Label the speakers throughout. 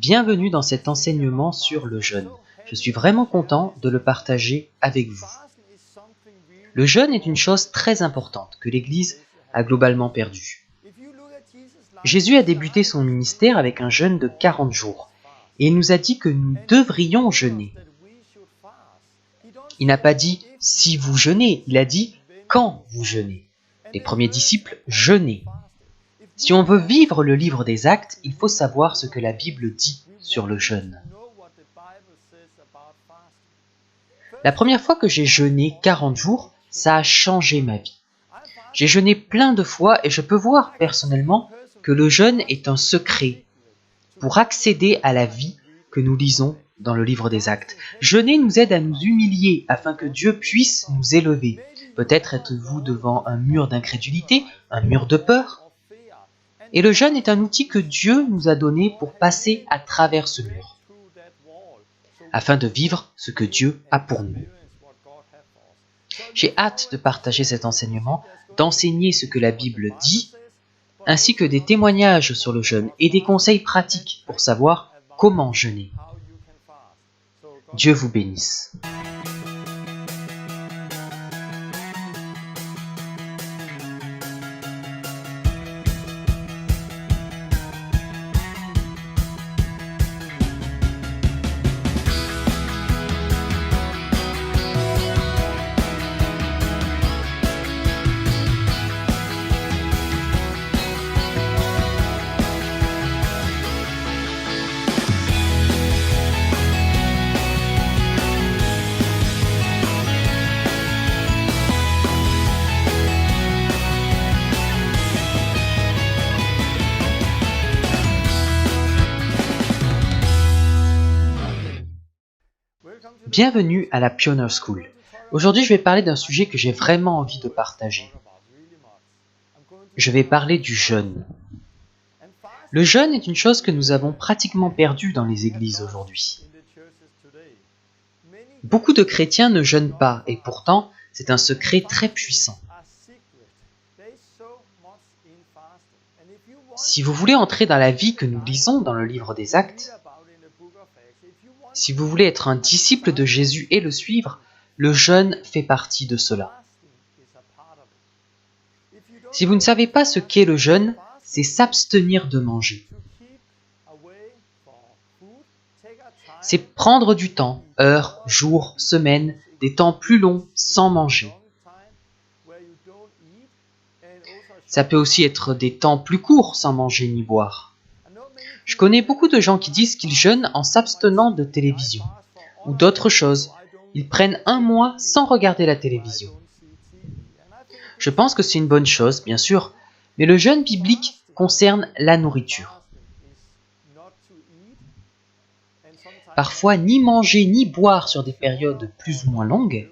Speaker 1: Bienvenue dans cet enseignement sur le jeûne. Je suis vraiment content de le partager avec vous. Le jeûne est une chose très importante que l'Église a globalement perdue. Jésus a débuté son ministère avec un jeûne de 40 jours et il nous a dit que nous devrions jeûner. Il n'a pas dit « si vous jeûnez », il a dit « quand vous jeûnez ». Les premiers disciples jeûnaient. Si on veut vivre le livre des Actes, il faut savoir ce que la Bible dit sur le jeûne. La première fois que j'ai jeûné 40 jours, ça a changé ma vie. J'ai jeûné plein de fois et je peux voir personnellement que le jeûne est un secret pour accéder à la vie que nous lisons dans le livre des Actes. Jeûner nous aide à nous humilier afin que Dieu puisse nous élever. Peut-être êtes-vous devant un mur d'incrédulité, un mur de peur. Et le jeûne est un outil que Dieu nous a donné pour passer à travers ce mur, afin de vivre ce que Dieu a pour nous. J'ai hâte de partager cet enseignement, d'enseigner ce que la Bible dit, ainsi que des témoignages sur le jeûne et des conseils pratiques pour savoir comment jeûner. Dieu vous bénisse. Bienvenue à la Pioneer School. Aujourd'hui, je vais parler d'un sujet que j'ai vraiment envie de partager. Je vais parler du jeûne. Le jeûne est une chose que nous avons pratiquement perdue dans les églises aujourd'hui. Beaucoup de chrétiens ne jeûnent pas et pourtant, c'est un secret très puissant. Si vous voulez entrer dans la vie que nous lisons dans le livre des Actes, si vous voulez être un disciple de Jésus et le suivre, le jeûne fait partie de cela. Si vous ne savez pas ce qu'est le jeûne, c'est s'abstenir de manger. C'est prendre du temps, heures, jours, semaines, des temps plus longs sans manger. Ça peut aussi être des temps plus courts sans manger ni boire. Je connais beaucoup de gens qui disent qu'ils jeûnent en s'abstenant de télévision ou d'autres choses. Ils prennent un mois sans regarder la télévision. Je pense que c'est une bonne chose, bien sûr, mais le jeûne biblique concerne la nourriture. Parfois, ni manger ni boire sur des périodes plus ou moins longues,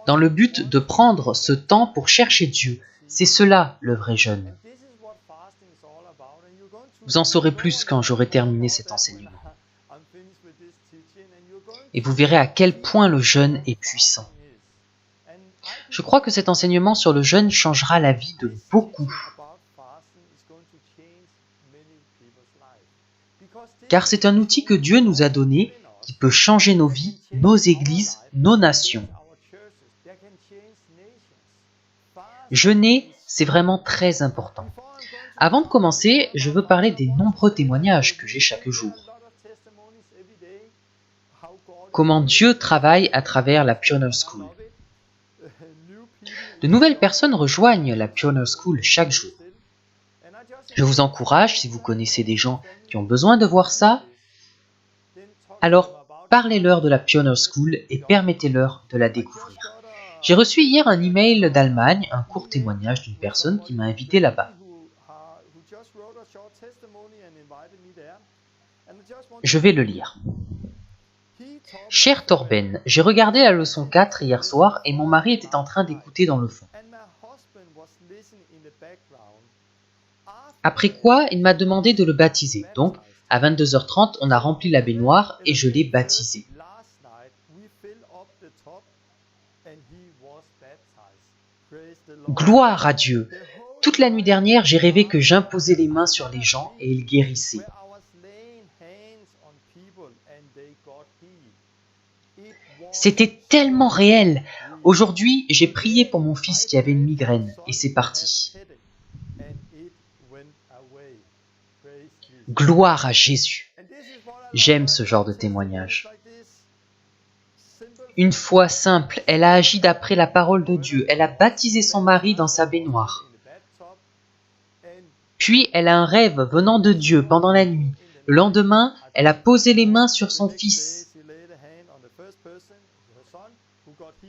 Speaker 1: dans le but de prendre ce temps pour chercher Dieu. C'est cela le vrai jeûne. Vous en saurez plus quand j'aurai terminé cet enseignement. Et vous verrez à quel point le jeûne est puissant. Je crois que cet enseignement sur le jeûne changera la vie de beaucoup. Car c'est un outil que Dieu nous a donné qui peut changer nos vies, nos églises, nos nations. Jeûner, c'est vraiment très important. Avant de commencer, je veux parler des nombreux témoignages que j'ai chaque jour. Comment Dieu travaille à travers la Pioneer School. De nouvelles personnes rejoignent la Pioneer School chaque jour. Je vous encourage, si vous connaissez des gens qui ont besoin de voir ça, alors parlez-leur de la Pioneer School et permettez-leur de la découvrir. J'ai reçu hier un email d'Allemagne, un court témoignage d'une personne qui m'a invité là-bas. Je vais le lire. Cher Torben, j'ai regardé la leçon 4 hier soir et mon mari était en train d'écouter dans le fond. Après quoi, il m'a demandé de le baptiser. Donc, à 22h30, on a rempli la baignoire et je l'ai baptisé. Gloire à Dieu! Toute la nuit dernière, j'ai rêvé que j'imposais les mains sur les gens et ils guérissaient. C'était tellement réel. Aujourd'hui, j'ai prié pour mon fils qui avait une migraine et c'est parti. Gloire à Jésus. J'aime ce genre de témoignage. Une foi simple, elle a agi d'après la parole de Dieu. Elle a baptisé son mari dans sa baignoire. Puis, elle a un rêve venant de Dieu pendant la nuit. Le lendemain, elle a posé les mains sur son fils.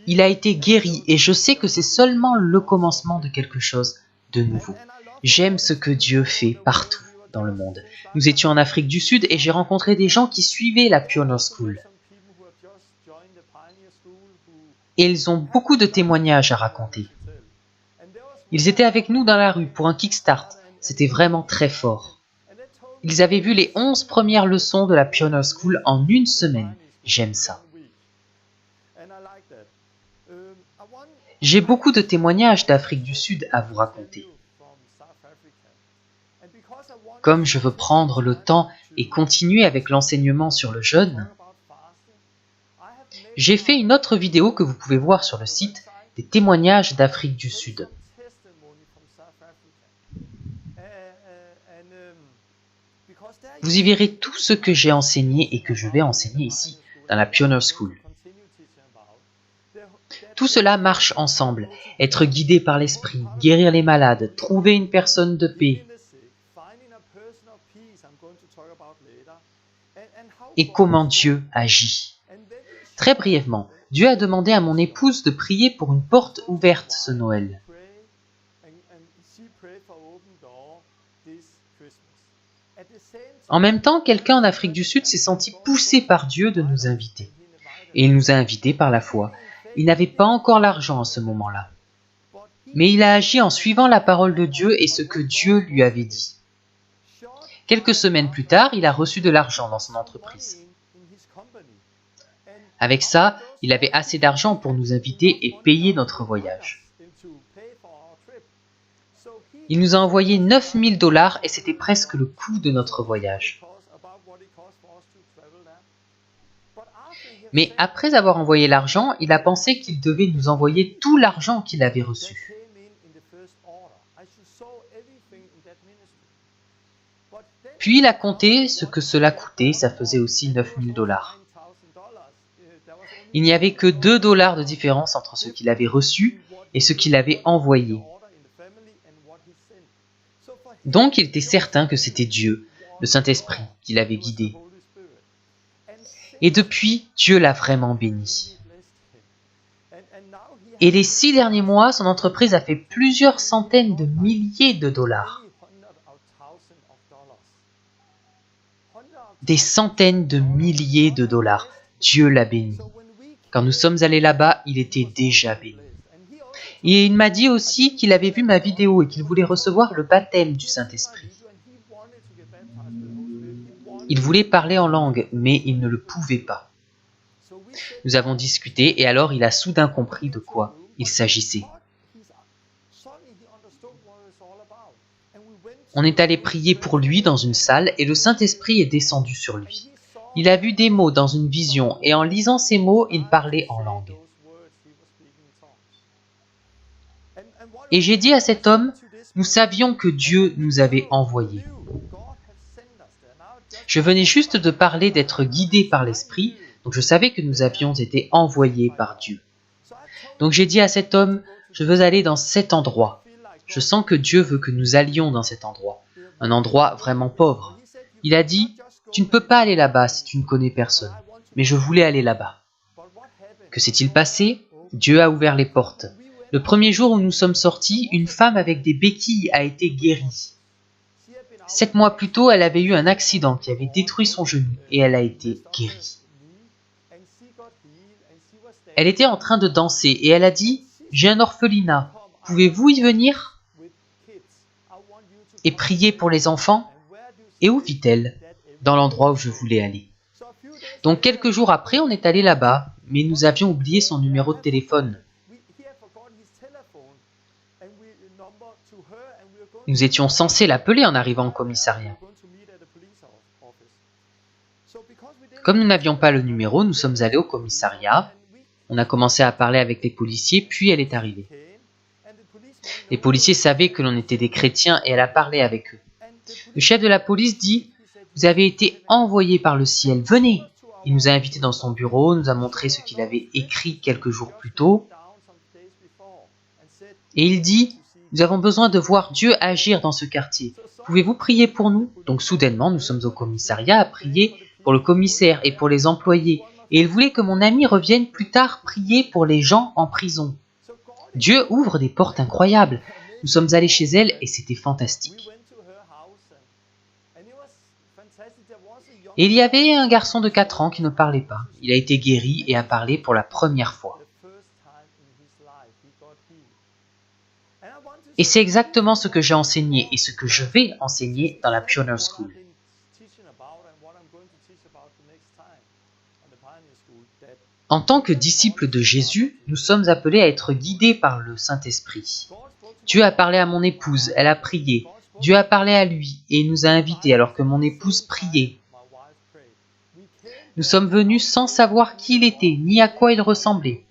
Speaker 1: Il a été guéri et je sais que c'est seulement le commencement de quelque chose de nouveau. J'aime ce que Dieu fait partout dans le monde. Nous étions en Afrique du Sud et j'ai rencontré des gens qui suivaient la Pioneer School. Et ils ont beaucoup de témoignages à raconter. Ils étaient avec nous dans la rue pour un kickstart. C'était vraiment très fort. Ils avaient vu les 11 premières leçons de la Pioneer School en une semaine. J'aime ça. J'ai beaucoup de témoignages d'Afrique du Sud à vous raconter. Comme je veux prendre le temps et continuer avec l'enseignement sur le jeûne, j'ai fait une autre vidéo que vous pouvez voir sur le site, des témoignages d'Afrique du Sud. Vous y verrez tout ce que j'ai enseigné et que je vais enseigner ici, dans la Pioneer School. Tout cela marche ensemble, être guidé par l'esprit, guérir les malades, trouver une personne de paix. Et comment Dieu agit. Très brièvement, Dieu a demandé à mon épouse de prier pour une porte ouverte ce Noël. En même temps, quelqu'un en Afrique du Sud s'est senti poussé par Dieu de nous inviter. Et il nous a invités par la foi. Il n'avait pas encore l'argent à ce moment-là. Mais il a agi en suivant la parole de Dieu et ce que Dieu lui avait dit. Quelques semaines plus tard, il a reçu de l'argent dans son entreprise. Avec ça, il avait assez d'argent pour nous inviter et payer notre voyage. Il nous a envoyé 9 000 $ et c'était presque le coût de notre voyage. Mais après avoir envoyé l'argent, il a pensé qu'il devait nous envoyer tout l'argent qu'il avait reçu. Puis il a compté ce que cela coûtait, ça faisait aussi 9 000 $. Il n'y avait que 2 $ de différence entre ce qu'il avait reçu et ce qu'il avait envoyé. Donc il était certain que c'était Dieu, le Saint-Esprit, qui l'avait guidé. Et depuis, Dieu l'a vraiment béni. Et les 6 derniers mois, son entreprise a fait plusieurs centaines de milliers de dollars. Des centaines de milliers de dollars. Dieu l'a béni. Quand nous sommes allés là-bas, il était déjà béni. Et il m'a dit aussi qu'il avait vu ma vidéo et qu'il voulait recevoir le baptême du Saint-Esprit. Il voulait parler en langue, mais il ne le pouvait pas. Nous avons discuté et alors il a soudain compris de quoi il s'agissait. On est allé prier pour lui dans une salle et le Saint-Esprit est descendu sur lui. Il a vu des mots dans une vision et en lisant ces mots, il parlait en langue. Et j'ai dit à cet homme, nous savions que Dieu nous avait envoyés. Je venais juste de parler d'être guidé par l'Esprit, donc je savais que nous avions été envoyés par Dieu. Donc j'ai dit à cet homme, je veux aller dans cet endroit. Je sens que Dieu veut que nous allions dans cet endroit, un endroit vraiment pauvre. Il a dit, tu ne peux pas aller là-bas si tu ne connais personne, mais je voulais aller là-bas. Que s'est-il passé? Dieu a ouvert les portes. Le premier jour où nous sommes sortis, une femme avec des béquilles a été guérie. 7 mois plus tôt, elle avait eu un accident qui avait détruit son genou et elle a été guérie. Elle était en train de danser et elle a dit « J'ai un orphelinat, pouvez-vous y venir et prier pour les enfants ?» Et où vit-elle? Dans l'endroit où je voulais aller. Donc quelques jours après, on est allé là-bas, mais nous avions oublié son numéro de téléphone. Nous étions censés l'appeler en arrivant au commissariat. Comme nous n'avions pas le numéro, nous sommes allés au commissariat. On a commencé à parler avec les policiers, puis elle est arrivée. Les policiers savaient que l'on était des chrétiens et elle a parlé avec eux. Le chef de la police dit « Vous avez été envoyés par le ciel, venez !» Il nous a invités dans son bureau, nous a montré ce qu'il avait écrit quelques jours plus tôt. Et il dit « Nous avons besoin de voir Dieu agir dans ce quartier. Pouvez-vous prier pour nous ?» Donc soudainement, nous sommes au commissariat à prier pour le commissaire et pour les employés. Et il voulait que mon ami revienne plus tard prier pour les gens en prison. Dieu ouvre des portes incroyables. Nous sommes allés chez elle et c'était fantastique. Et il y avait un garçon de 4 ans qui ne parlait pas. Il a été guéri et a parlé pour la première fois. Et c'est exactement ce que j'ai enseigné et ce que je vais enseigner dans la Pioneer School. En tant que disciples de Jésus, nous sommes appelés à être guidés par le Saint-Esprit. Dieu a parlé à mon épouse, elle a prié. Dieu a parlé à lui et il nous a invités alors que mon épouse priait. Nous sommes venus sans savoir qui il était, ni à quoi il ressemblait.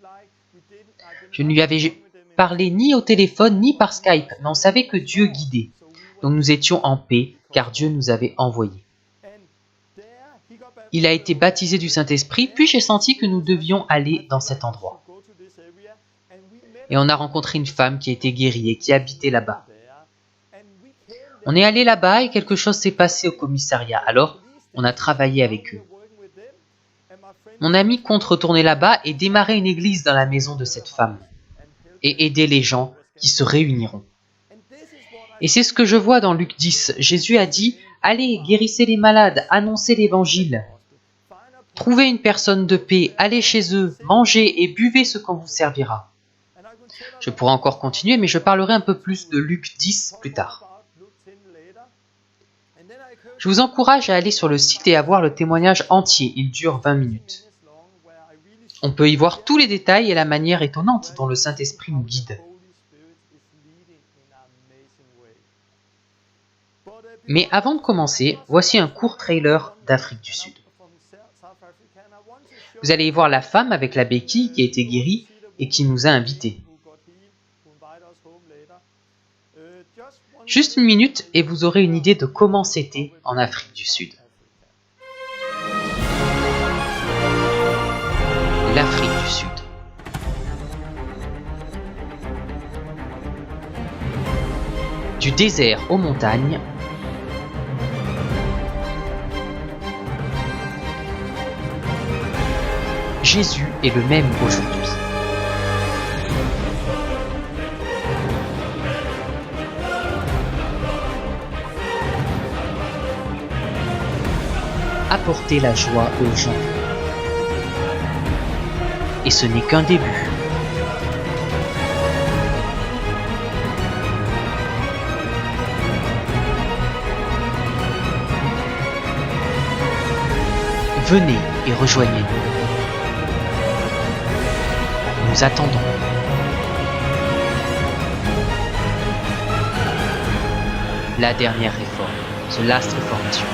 Speaker 1: Je ne lui avais parlé ni au téléphone, ni par Skype, mais on savait que Dieu guidait. Donc nous étions en paix, car Dieu nous avait envoyés. Il a été baptisé du Saint-Esprit, puis j'ai senti que nous devions aller dans cet endroit. Et on a rencontré une femme qui a été guérie et qui habitait là-bas. On est allé là-bas et quelque chose s'est passé au commissariat, alors on a travaillé avec eux. Mon ami compte retourner là-bas et démarrer une église dans la maison de cette femme et aider les gens qui se réuniront. Et c'est ce que je vois dans Luc 10. Jésus a dit « Allez, guérissez les malades, annoncez l'évangile. Trouvez une personne de paix, allez chez eux, mangez et buvez ce qu'on vous servira. » Je pourrais encore continuer, mais je parlerai un peu plus de Luc 10 plus tard. Je vous encourage à aller sur le site et à voir le témoignage entier, il dure 20 minutes. On peut y voir tous les détails et la manière étonnante dont le Saint-Esprit nous guide. Mais avant de commencer, voici un court trailer d'Afrique du Sud. Vous allez y voir la femme avec la béquille qui a été guérie et qui nous a invités. Juste une minute et vous aurez une idée de comment c'était en Afrique du Sud. L'Afrique du Sud. Du désert aux montagnes, Jésus est le même aujourd'hui. Apporter la joie aux gens. Et ce n'est qu'un début. Venez et rejoignez-nous. Nous attendons. La dernière réforme, The Last Reformation.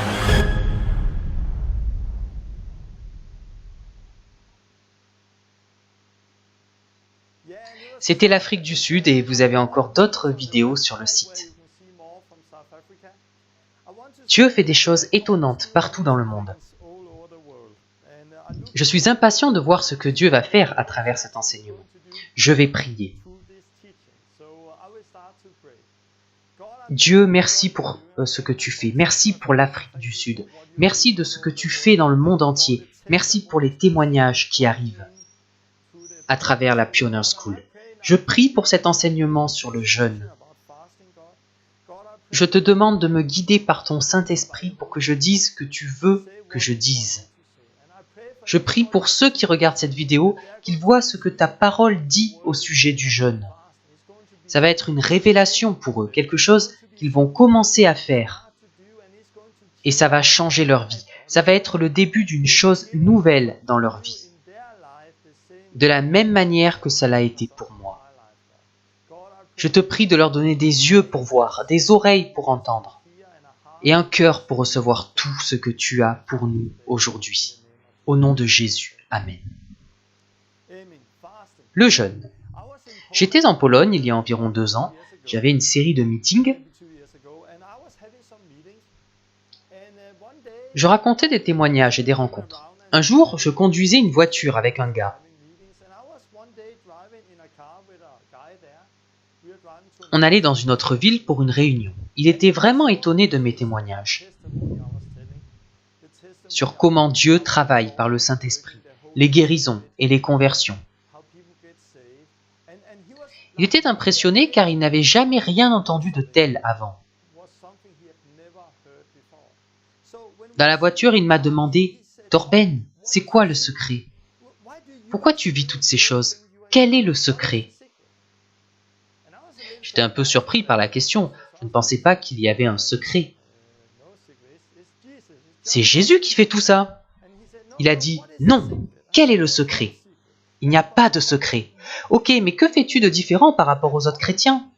Speaker 1: C'était l'Afrique du Sud et vous avez encore d'autres vidéos sur le site. Dieu fait des choses étonnantes partout dans le monde. Je suis impatient de voir ce que Dieu va faire à travers cet enseignement. Je vais prier. Dieu, merci pour ce que tu fais. Merci pour l'Afrique du Sud. Merci de ce que tu fais dans le monde entier. Merci pour les témoignages qui arrivent à travers la Pioneer School. Je prie pour cet enseignement sur le jeûne. Je te demande de me guider par ton Saint-Esprit pour que je dise ce que tu veux que je dise. Je prie pour ceux qui regardent cette vidéo, qu'ils voient ce que ta parole dit au sujet du jeûne. Ça va être une révélation pour eux, quelque chose qu'ils vont commencer à faire. Et ça va changer leur vie. Ça va être le début d'une chose nouvelle dans leur vie. De la même manière que ça l'a été pour moi. Je te prie de leur donner des yeux pour voir, des oreilles pour entendre. et un cœur pour recevoir tout ce que tu as pour nous aujourd'hui. Au nom de Jésus. Amen. Le jeûne. J'étais en Pologne il y a environ 2 ans. J'avais une série de meetings. Je racontais des témoignages et des rencontres. Un jour, je conduisais une voiture avec un gars. On allait dans une autre ville pour une réunion. Il était vraiment étonné de mes témoignages sur comment Dieu travaille par le Saint-Esprit, les guérisons et les conversions. Il était impressionné car il n'avait jamais rien entendu de tel avant. Dans la voiture, il m'a demandé « Torben, c'est quoi le secret? Pourquoi tu vis toutes ces choses? Quel est le secret ?» J'étais un peu surpris par la question. Je ne pensais pas qu'il y avait un secret. C'est Jésus qui fait tout ça. Il a dit « Non, quel est le secret? Il n'y a pas de secret. Ok, mais que fais-tu de différent par rapport aux autres chrétiens ?»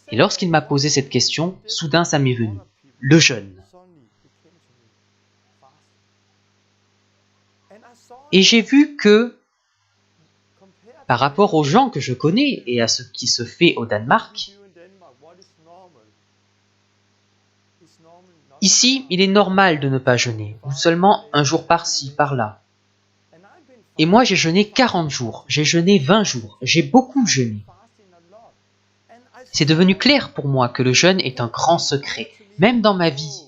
Speaker 1: Et lorsqu'il m'a posé cette question, soudain ça m'est venu. Le jeûne. Et j'ai vu que, par rapport aux gens que je connais et à ce qui se fait au Danemark, ici, il est normal de ne pas jeûner, ou seulement un jour par-ci, par-là. Et moi, j'ai jeûné 40 jours, j'ai jeûné 20 jours, j'ai beaucoup jeûné. C'est devenu clair pour moi que le jeûne est un grand secret, même dans ma vie.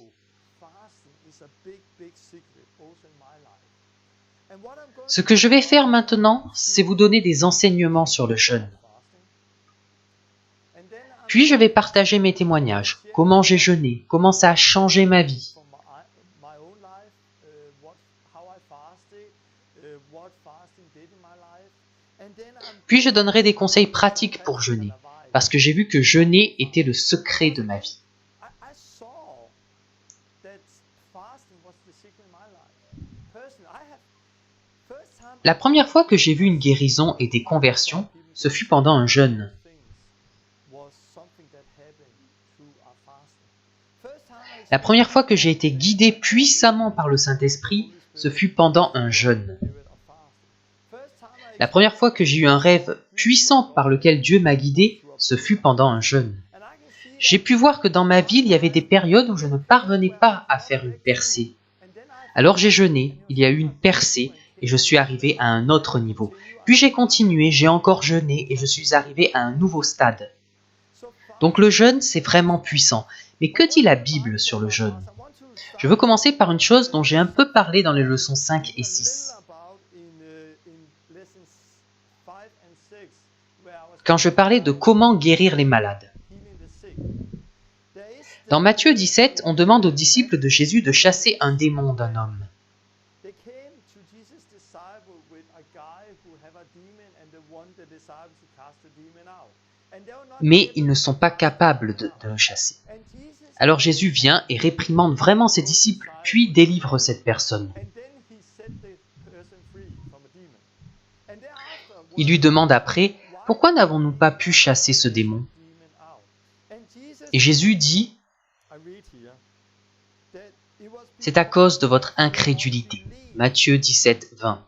Speaker 1: Ce que je vais faire maintenant, c'est vous donner des enseignements sur le jeûne. Puis je vais partager mes témoignages, comment j'ai jeûné, comment ça a changé ma vie. Puis je donnerai des conseils pratiques pour jeûner, parce que j'ai vu que jeûner était le secret de ma vie. La première fois que j'ai vu une guérison et des conversions, ce fut pendant un jeûne. La première fois que j'ai été guidé puissamment par le Saint-Esprit, ce fut pendant un jeûne. La première fois que j'ai eu un rêve puissant par lequel Dieu m'a guidé, ce fut pendant un jeûne. J'ai pu voir que dans ma vie, il y avait des périodes où je ne parvenais pas à faire une percée. Alors j'ai jeûné, il y a eu une percée, et je suis arrivé à un autre niveau. Puis j'ai continué, j'ai encore jeûné, et je suis arrivé à un nouveau stade. Donc le jeûne, c'est vraiment puissant. Mais que dit la Bible sur le jeûne? Je veux commencer par une chose dont j'ai un peu parlé dans les leçons 5 et 6. Quand je parlais de comment guérir les malades. Dans Matthieu 17, on demande aux disciples de Jésus de chasser un démon d'un homme. Mais ils ne sont pas capables de le chasser. Alors Jésus vient et réprimande vraiment ses disciples, puis délivre cette personne. Il lui demande après, « Pourquoi n'avons-nous pas pu chasser ce démon ?» Et Jésus dit, « C'est à cause de votre incrédulité. » Matthieu 17, 20.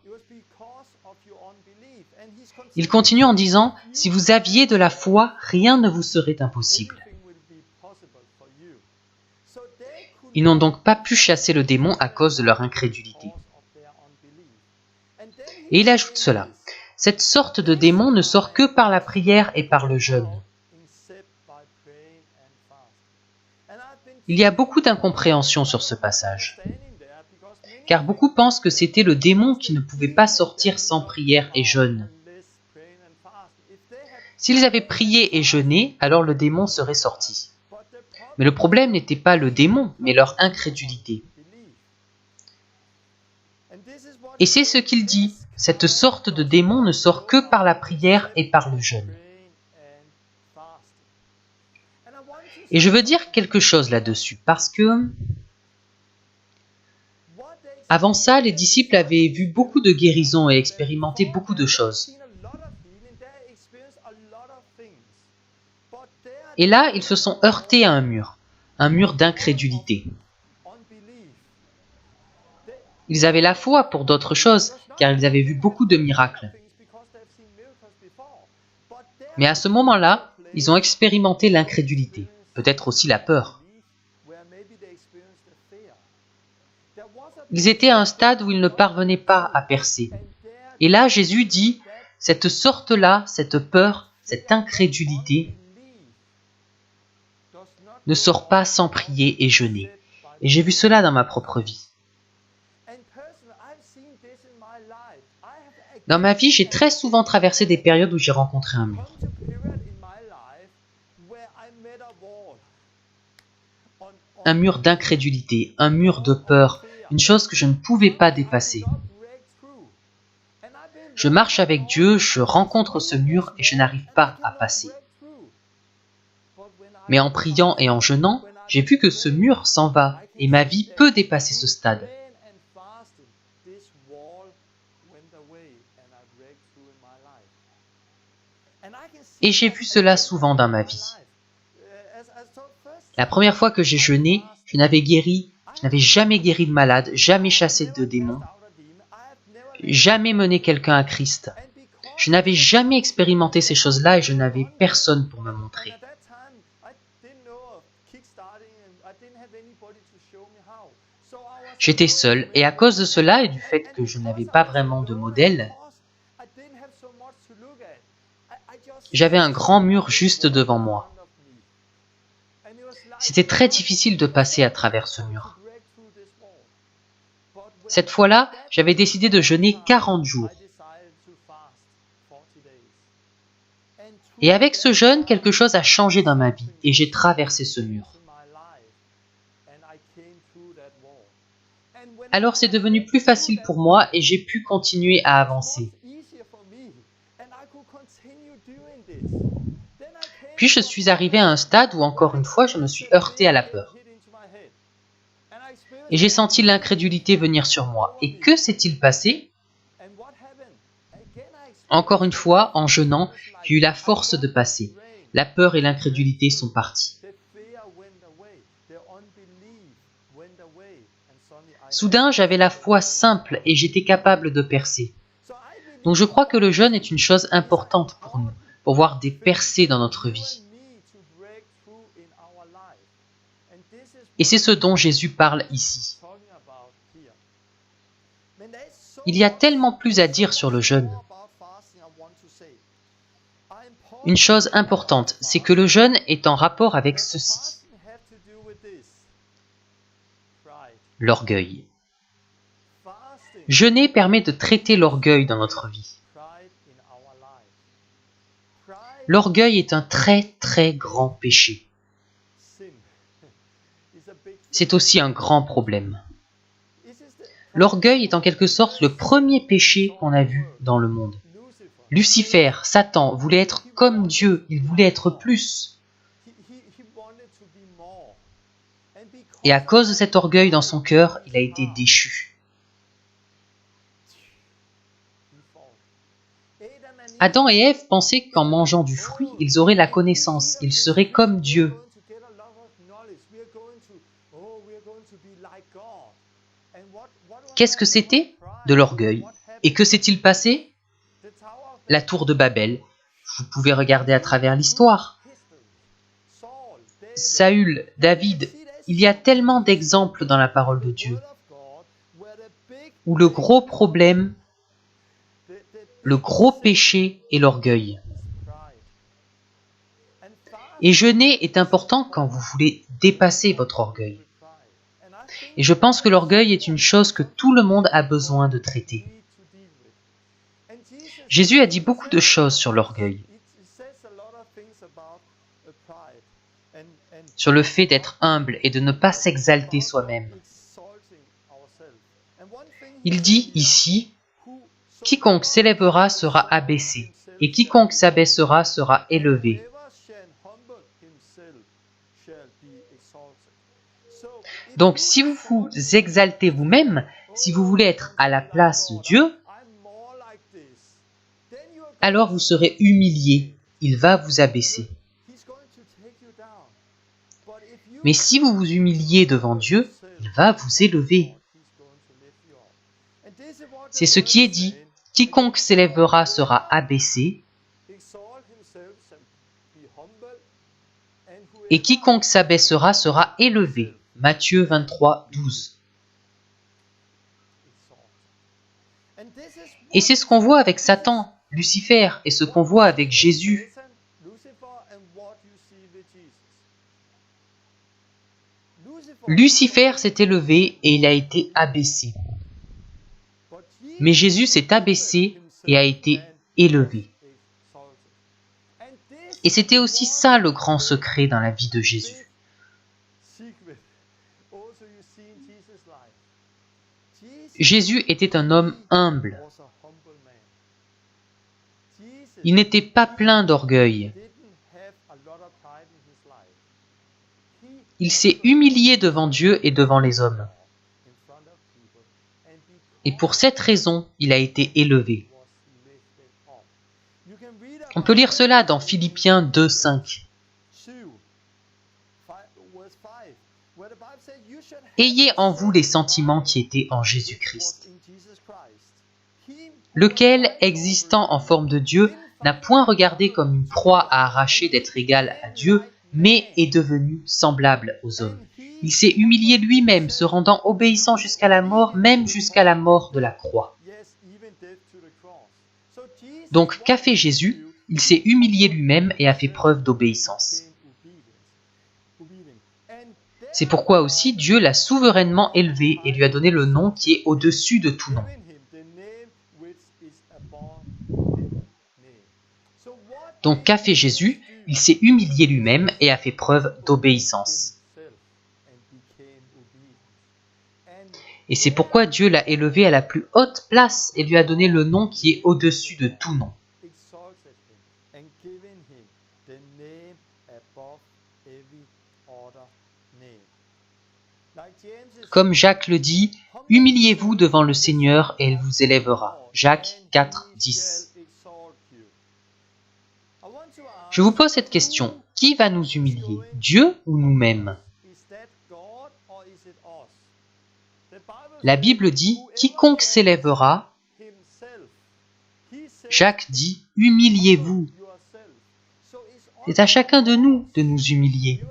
Speaker 1: Il continue en disant, « Si vous aviez de la foi, rien ne vous serait impossible. » Ils n'ont donc pas pu chasser le démon à cause de leur incrédulité. Et il ajoute cela, « Cette sorte de démon ne sort que par la prière et par le jeûne. » Il y a beaucoup d'incompréhension sur ce passage, car beaucoup pensent que c'était le démon qui ne pouvait pas sortir sans prière et jeûne. S'ils avaient prié et jeûné, alors le démon serait sorti. Mais le problème n'était pas le démon, mais leur incrédulité. Et c'est ce qu'il dit, cette sorte de démon ne sort que par la prière et par le jeûne. Et je veux dire quelque chose là-dessus, parce que avant ça, les disciples avaient vu beaucoup de guérisons et expérimenté beaucoup de choses. Et là, ils se sont heurtés à un mur. un mur d'incrédulité. Ils avaient la foi pour d'autres choses, car ils avaient vu beaucoup de miracles. Mais à ce moment-là, ils ont expérimenté l'incrédulité, peut-être aussi la peur. Ils étaient à un stade où ils ne parvenaient pas à percer. Et là, Jésus dit, cette sorte-là, cette peur, cette incrédulité, ne sort pas sans prier et jeûner. Et j'ai vu cela dans ma propre vie. Dans ma vie, j'ai très souvent traversé des périodes où j'ai rencontré un mur. Un mur d'incrédulité, un mur de peur, une chose que je ne pouvais pas dépasser. Je marche avec Dieu, je rencontre ce mur et je n'arrive pas à passer. Mais en priant et en jeûnant, j'ai vu que ce mur s'en va et ma vie peut dépasser ce stade. Et j'ai vu cela souvent dans ma vie. La première fois que j'ai jeûné, je n'avais jamais guéri de malade, jamais chassé de démons, jamais mené quelqu'un à Christ. Je n'avais jamais expérimenté ces choses-là et je n'avais personne pour me montrer. J'étais seul et à cause de cela et du fait que je n'avais pas vraiment de modèle, j'avais un grand mur juste devant moi. C'était très difficile de passer à travers ce mur. Cette fois-là, j'avais décidé de jeûner 40 jours. Et avec ce jeûne, quelque chose a changé dans ma vie et j'ai traversé ce mur. Alors c'est devenu plus facile pour moi et j'ai pu continuer à avancer. Puis je suis arrivé à un stade où encore une fois je me suis heurté à la peur. Et j'ai senti l'incrédulité venir sur moi. Et que s'est-il passé? Encore une fois, en jeûnant, j'ai eu la force de passer. La peur et l'incrédulité sont partis. Soudain, j'avais la foi simple et j'étais capable de percer. Donc je crois que le jeûne est une chose importante pour nous, pour voir des percées dans notre vie. Et c'est ce dont Jésus parle ici. Il y a tellement plus à dire sur le jeûne. Une chose importante, c'est que le jeûne est en rapport avec ceci. L'orgueil. Jeûner permet de traiter l'orgueil dans notre vie. L'orgueil est un très très grand péché. C'est aussi un grand problème. L'orgueil est en quelque sorte le premier péché qu'on a vu dans le monde. Lucifer, Satan, voulait être comme Dieu, il voulait être plus. Et à cause de cet orgueil dans son cœur, il a été déchu. Adam et Ève pensaient qu'en mangeant du fruit, ils auraient la connaissance, ils seraient comme Dieu. Qu'est-ce que c'était? De l'orgueil. Et que s'est-il passé? La tour de Babel. Vous pouvez regarder à travers l'histoire. Saül, David, il y a tellement d'exemples dans la parole de Dieu où le gros problème, le gros péché est l'orgueil. Et jeûner est important quand vous voulez dépasser votre orgueil. Et je pense que l'orgueil est une chose que tout le monde a besoin de traiter. Jésus a dit beaucoup de choses sur l'orgueil. Sur le fait d'être humble et de ne pas s'exalter soi-même. Il dit ici, « Quiconque s'élèvera sera abaissé, et quiconque s'abaissera sera élevé. » Donc, si vous vous exaltez vous-même, si vous voulez être à la place de Dieu, alors vous serez humilié. Il va vous abaisser. Mais si vous vous humiliez devant Dieu, il va vous élever. C'est ce qui est dit. Quiconque s'élèvera sera abaissé, et quiconque s'abaissera sera élevé. Matthieu 23, 12. Et c'est ce qu'on voit avec Satan, Lucifer, et ce qu'on voit avec Jésus. Lucifer s'est élevé et il a été abaissé. Mais Jésus s'est abaissé et a été élevé. Et c'était aussi ça le grand secret dans la vie de Jésus. Jésus était un homme humble. Il n'était pas plein d'orgueil. Il s'est humilié devant Dieu et devant les hommes. Et pour cette raison, il a été élevé. On peut lire cela dans Philippiens 2, 5. Ayez en vous les sentiments qui étaient en Jésus-Christ, lequel, existant en forme de Dieu, n'a point regardé comme une proie à arracher d'être égal à Dieu, mais est devenu semblable aux hommes. Il s'est humilié lui-même, se rendant obéissant jusqu'à la mort, même jusqu'à la mort de la croix. Donc, qu'a fait Jésus? Il s'est humilié lui-même et a fait preuve d'obéissance. C'est pourquoi aussi Dieu l'a souverainement élevé et lui a donné le nom qui est au-dessus de tout nom. Donc, qu'a fait Jésus? Il s'est humilié lui-même et a fait preuve d'obéissance. Et c'est pourquoi Dieu l'a élevé à la plus haute place et lui a donné le nom qui est au-dessus de tout nom. Comme Jacques le dit, « Humiliez-vous devant le Seigneur et il vous élèvera. » Jacques 4, 10. Je vous pose cette question. Qui va nous humilier? Dieu ou nous-mêmes? La Bible dit « Quiconque s'élèvera », Jacques dit « Humiliez-vous ». C'est à chacun de nous humilier.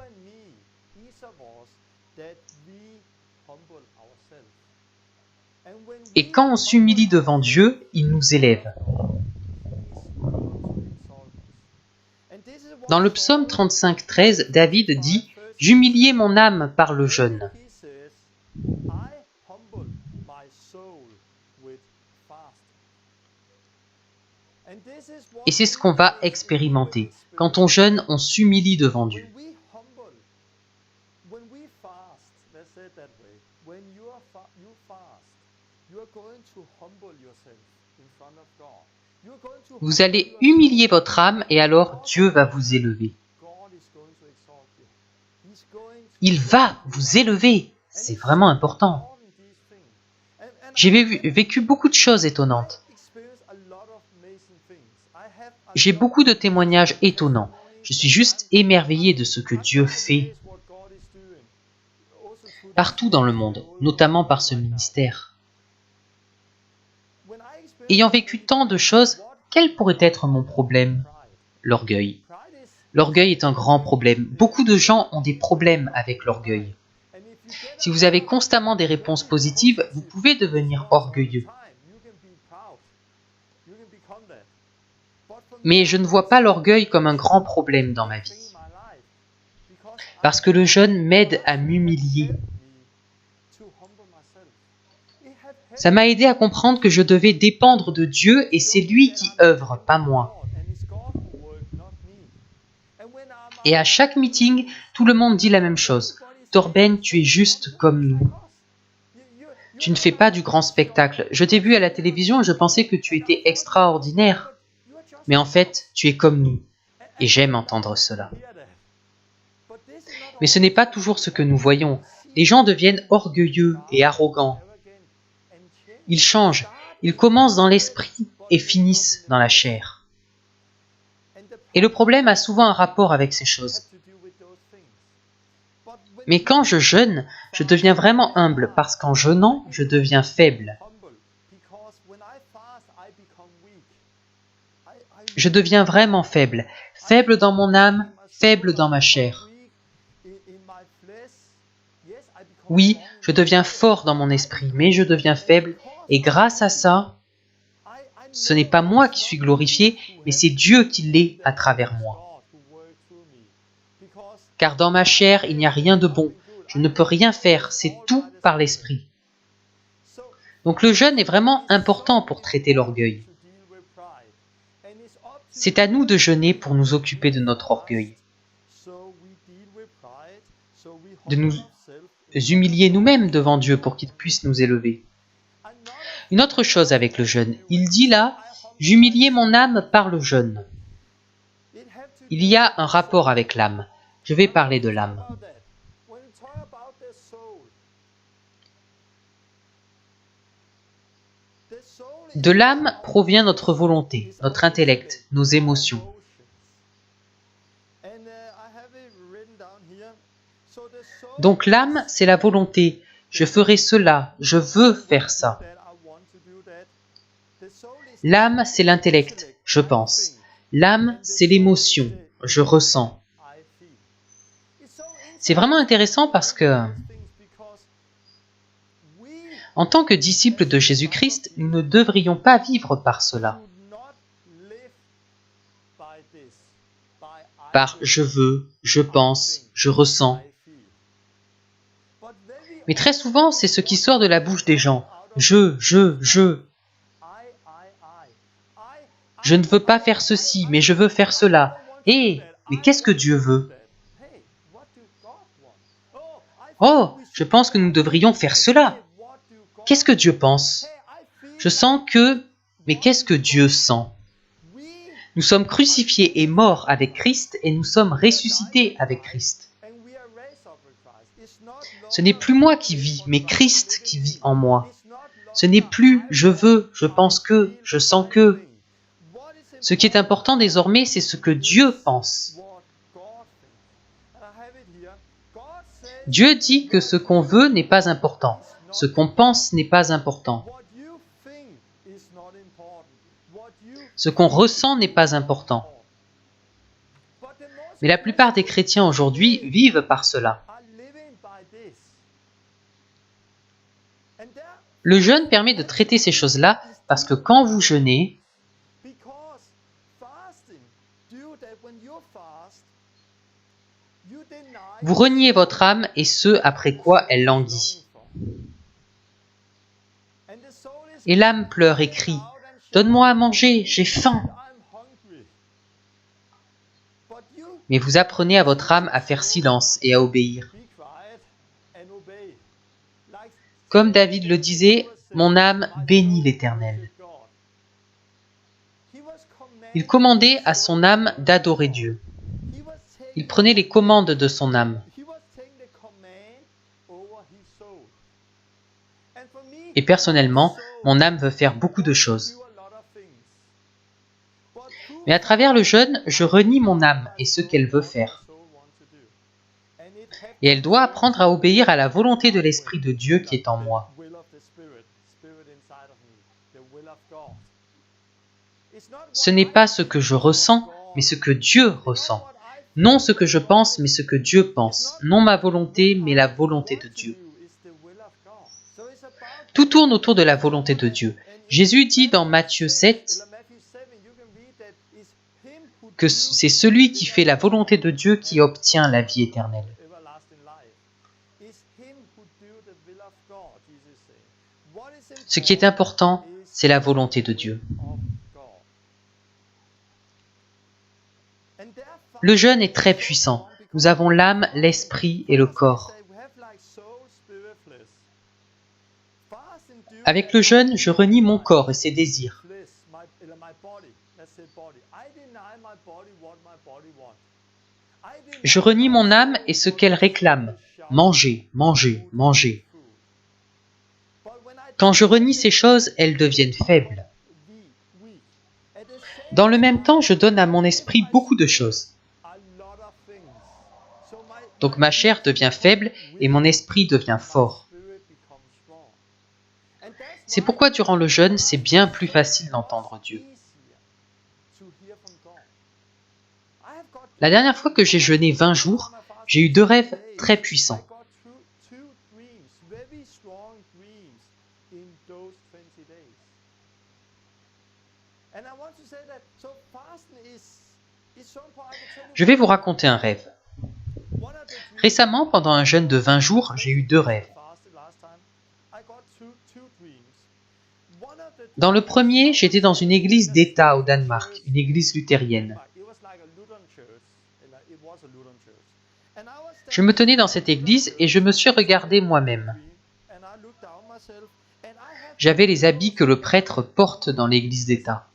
Speaker 1: Et quand on s'humilie devant Dieu, il nous élève. Dans le psaume 35, 13, David dit « J'humiliai mon âme par le jeûne ». Et c'est ce qu'on va expérimenter. Quand on jeûne, on s'humilie devant Dieu. Vous allez humilier votre âme et alors Dieu va vous élever. Il va vous élever. C'est vraiment important. J'ai vécu beaucoup de choses étonnantes. J'ai beaucoup de témoignages étonnants. Je suis juste émerveillé de ce que Dieu fait partout dans le monde, notamment par ce ministère. Ayant vécu tant de choses, quel pourrait être mon problème? L'orgueil. L'orgueil est un grand problème. Beaucoup de gens ont des problèmes avec l'orgueil. Si vous avez constamment des réponses positives, vous pouvez devenir orgueilleux. Mais je ne vois pas l'orgueil comme un grand problème dans ma vie. Parce que le jeûne m'aide à m'humilier. Ça m'a aidé à comprendre que je devais dépendre de Dieu et c'est lui qui œuvre, pas moi. Et à chaque meeting, tout le monde dit la même chose. Torben, tu es juste comme nous. Tu ne fais pas du grand spectacle. Je t'ai vu à la télévision et je pensais que tu étais extraordinaire. Mais en fait, tu es comme nous. Et j'aime entendre cela. Mais ce n'est pas toujours ce que nous voyons. Les gens deviennent orgueilleux et arrogants. Ils changent. Ils commencent dans l'esprit et finissent dans la chair. Et le problème a souvent un rapport avec ces choses. Mais quand je jeûne, je deviens vraiment humble parce qu'en jeûnant, je deviens faible. Je deviens vraiment faible. Faible dans mon âme, faible dans ma chair. Oui, je deviens fort dans mon esprit, mais je deviens faible. Et grâce à ça, ce n'est pas moi qui suis glorifié, mais c'est Dieu qui l'est à travers moi. Car dans ma chair, il n'y a rien de bon. Je ne peux rien faire, c'est tout par l'esprit. Donc le jeûne est vraiment important pour traiter l'orgueil. C'est à nous de jeûner pour nous occuper de notre orgueil. De nous humilier nous-mêmes devant Dieu pour qu'il puisse nous élever. Une autre chose avec le jeûne, il dit là, « J'humiliais mon âme par le jeûne ». Il y a un rapport avec l'âme. Je vais parler de l'âme. De l'âme provient notre volonté, notre intellect, nos émotions. Donc l'âme, c'est la volonté. Je ferai cela, je veux faire ça. L'âme, c'est l'intellect, je pense. L'âme, c'est l'émotion, je ressens. C'est vraiment intéressant parce que, en tant que disciples de Jésus-Christ, nous ne devrions pas vivre par cela. Par je veux, je pense, je ressens. Mais très souvent, c'est ce qui sort de la bouche des gens. Je. Je ne veux pas faire ceci, mais je veux faire cela. Mais qu'est-ce que Dieu veut? Oh, je pense que nous devrions faire cela. Qu'est-ce que Dieu pense? Je sens que... Mais qu'est-ce que Dieu sent? Nous sommes crucifiés et morts avec Christ et nous sommes ressuscités avec Christ. Ce n'est plus moi qui vis, mais Christ qui vit en moi. Ce n'est plus je veux, je pense que, je sens que. Ce qui est important désormais, c'est ce que Dieu pense. Dieu dit que ce qu'on veut n'est pas important. Ce qu'on pense n'est pas important. Ce qu'on ressent n'est pas important. Mais la plupart des chrétiens aujourd'hui vivent par cela. Le jeûne permet de traiter ces choses-là parce que quand vous jeûnez, vous reniez votre âme et ce après quoi elle languit. Et l'âme pleure et crie, « Donne-moi à manger, j'ai faim !» Mais vous apprenez à votre âme à faire silence et à obéir. Comme David le disait, « Mon âme bénit l'Éternel ». Il commandait à son âme d'adorer Dieu. Il prenait les commandes de son âme. Et personnellement, mon âme veut faire beaucoup de choses. Mais à travers le jeûne, je renie mon âme et ce qu'elle veut faire. Et elle doit apprendre à obéir à la volonté de l'Esprit de Dieu qui est en moi. Ce n'est pas ce que je ressens, mais ce que Dieu ressent. Non ce que je pense, mais ce que Dieu pense. Non ma volonté, mais la volonté de Dieu. Tout tourne autour de la volonté de Dieu. Jésus dit dans Matthieu 7 que c'est celui qui fait la volonté de Dieu qui obtient la vie éternelle. Ce qui est important, c'est la volonté de Dieu. Le jeûne est très puissant. Nous avons l'âme, l'esprit et le corps. Avec le jeûne, je renie mon corps et ses désirs. Je renie mon âme et ce qu'elle réclame. Manger, manger, manger. Quand je renie ces choses, elles deviennent faibles. Dans le même temps, je donne à mon esprit beaucoup de choses. Donc ma chair devient faible et mon esprit devient fort. C'est pourquoi durant le jeûne, c'est bien plus facile d'entendre Dieu. La dernière fois que j'ai jeûné 20 jours, j'ai eu 2 rêves très puissants. Je vais vous raconter un rêve. Récemment, pendant un jeûne de 20 jours, j'ai eu 2 rêves. Dans le premier, j'étais dans une église d'État au Danemark, une église luthérienne. Je me tenais dans cette église et je me suis regardé moi-même. J'avais les habits que le prêtre porte dans l'église d'État.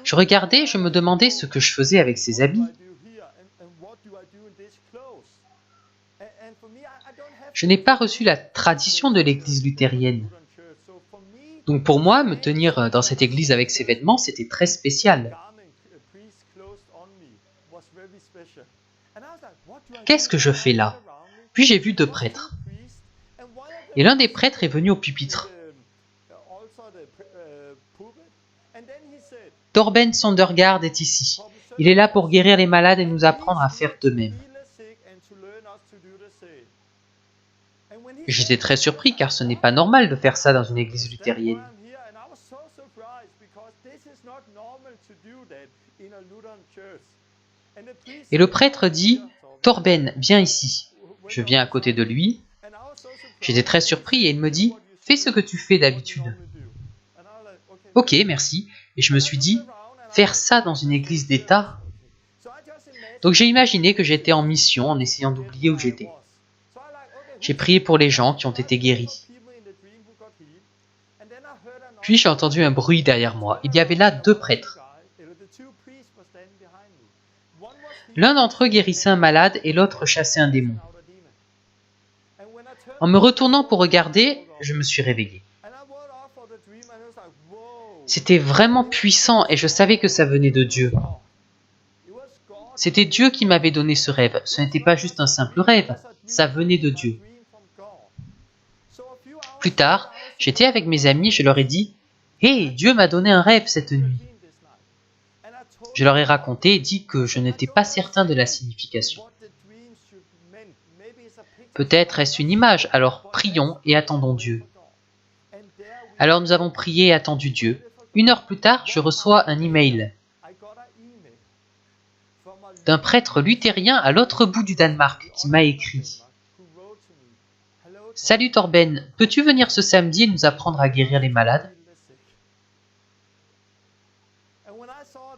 Speaker 1: Je regardais et je me demandais ce que je faisais avec ces habits. Je n'ai pas reçu la tradition de l'église luthérienne. Donc pour moi, me tenir dans cette église avec ces vêtements, c'était très spécial. Qu'est-ce que je fais là? Puis j'ai vu 2 prêtres. Et l'un des prêtres est venu au pupitre. Torben Sondergaard est ici. Il est là pour guérir les malades et nous apprendre à faire de même. J'étais très surpris car ce n'est pas normal de faire ça dans une église luthérienne. Et le prêtre dit « Torben, viens ici ». Je viens à côté de lui. J'étais très surpris et il me dit « Fais ce que tu fais d'habitude ». Ok, merci. Et je me suis dit « Faire ça dans une église d'État ?» Donc j'ai imaginé que j'étais en mission en essayant d'oublier où j'étais. J'ai prié pour les gens qui ont été guéris. Puis j'ai entendu un bruit derrière moi. Il y avait là 2 prêtres. L'un d'entre eux guérissait un malade et l'autre chassait un démon. En me retournant pour regarder, je me suis réveillé. C'était vraiment puissant et je savais que ça venait de Dieu. C'était Dieu qui m'avait donné ce rêve. Ce n'était pas juste un simple rêve, ça venait de Dieu. Plus tard, j'étais avec mes amis et je leur ai dit « Hé, Dieu m'a donné un rêve cette nuit ». Je leur ai raconté et dit que je n'étais pas certain de la signification. Peut-être est-ce une image, alors prions et attendons Dieu. Alors nous avons prié et attendu Dieu. 1 heure plus tard, je reçois un email d'un prêtre luthérien à l'autre bout du Danemark qui m'a écrit « Salut Torben, peux-tu venir ce samedi et nous apprendre à guérir les malades ?»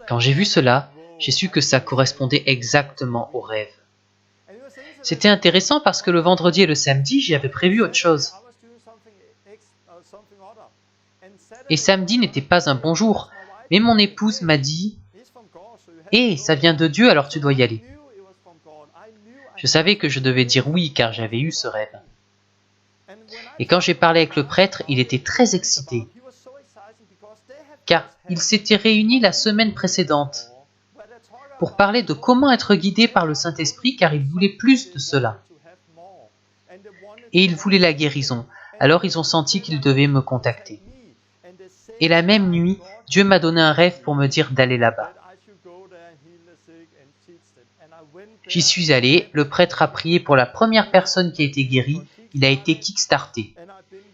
Speaker 1: Quand j'ai vu cela, j'ai su que ça correspondait exactement au rêve. C'était intéressant parce que le vendredi et le samedi, j'y avais prévu autre chose. Et samedi n'était pas un bon jour, mais mon épouse m'a dit « Hé, ça vient de Dieu, alors tu dois y aller. » Je savais que je devais dire oui car j'avais eu ce rêve. Et quand j'ai parlé avec le prêtre, il était très excité, car ils s'étaient réunis la semaine précédente pour parler de comment être guidé par le Saint-Esprit car ils voulaient plus de cela. Et ils voulaient la guérison, alors ils ont senti qu'ils devaient me contacter. Et la même nuit, Dieu m'a donné un rêve pour me dire d'aller là-bas. J'y suis allé, le prêtre a prié pour la première personne qui a été guérie, il a été kickstarté.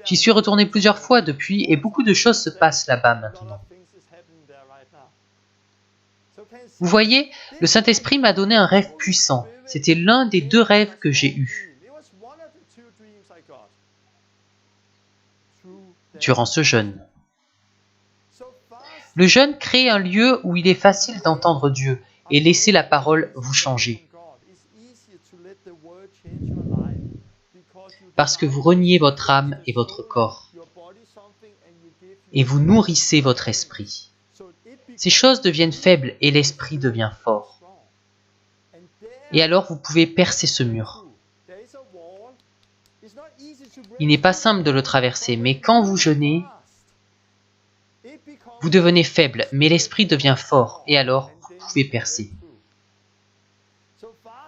Speaker 1: J'y suis retourné plusieurs fois depuis et beaucoup de choses se passent là-bas maintenant. Vous voyez, le Saint-Esprit m'a donné un rêve puissant. C'était l'un des 2 rêves que j'ai eus durant ce jeûne. Le jeûne crée un lieu où il est facile d'entendre Dieu et laisser la parole vous changer. Parce que vous reniez votre âme et votre corps. Et vous nourrissez votre esprit. Ces choses deviennent faibles et l'esprit devient fort. Et alors vous pouvez percer ce mur. Il n'est pas simple de le traverser, mais quand vous jeûnez, vous devenez faible, mais l'esprit devient fort, et alors vous pouvez percer.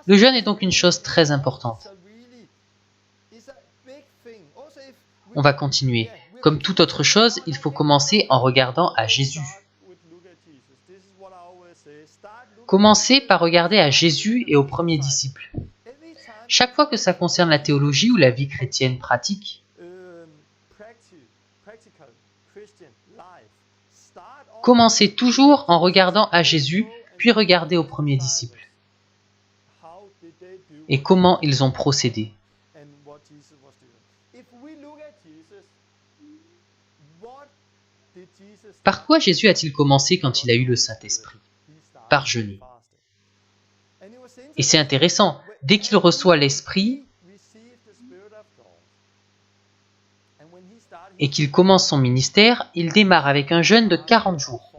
Speaker 1: Le jeûne est donc une chose très importante. On va continuer. Comme toute autre chose, il faut commencer en regardant à Jésus. Commencez par regarder à Jésus et aux premiers disciples. Chaque fois que ça concerne la théologie ou la vie chrétienne pratique, commencez toujours en regardant à Jésus, puis regardez aux premiers disciples. Et comment ils ont procédé. Par quoi Jésus a-t-il commencé quand il a eu le Saint-Esprit? Par jeûner. Et c'est intéressant, dès qu'il reçoit l'Esprit et qu'il commence son ministère, il démarre avec un jeûne de 40 jours.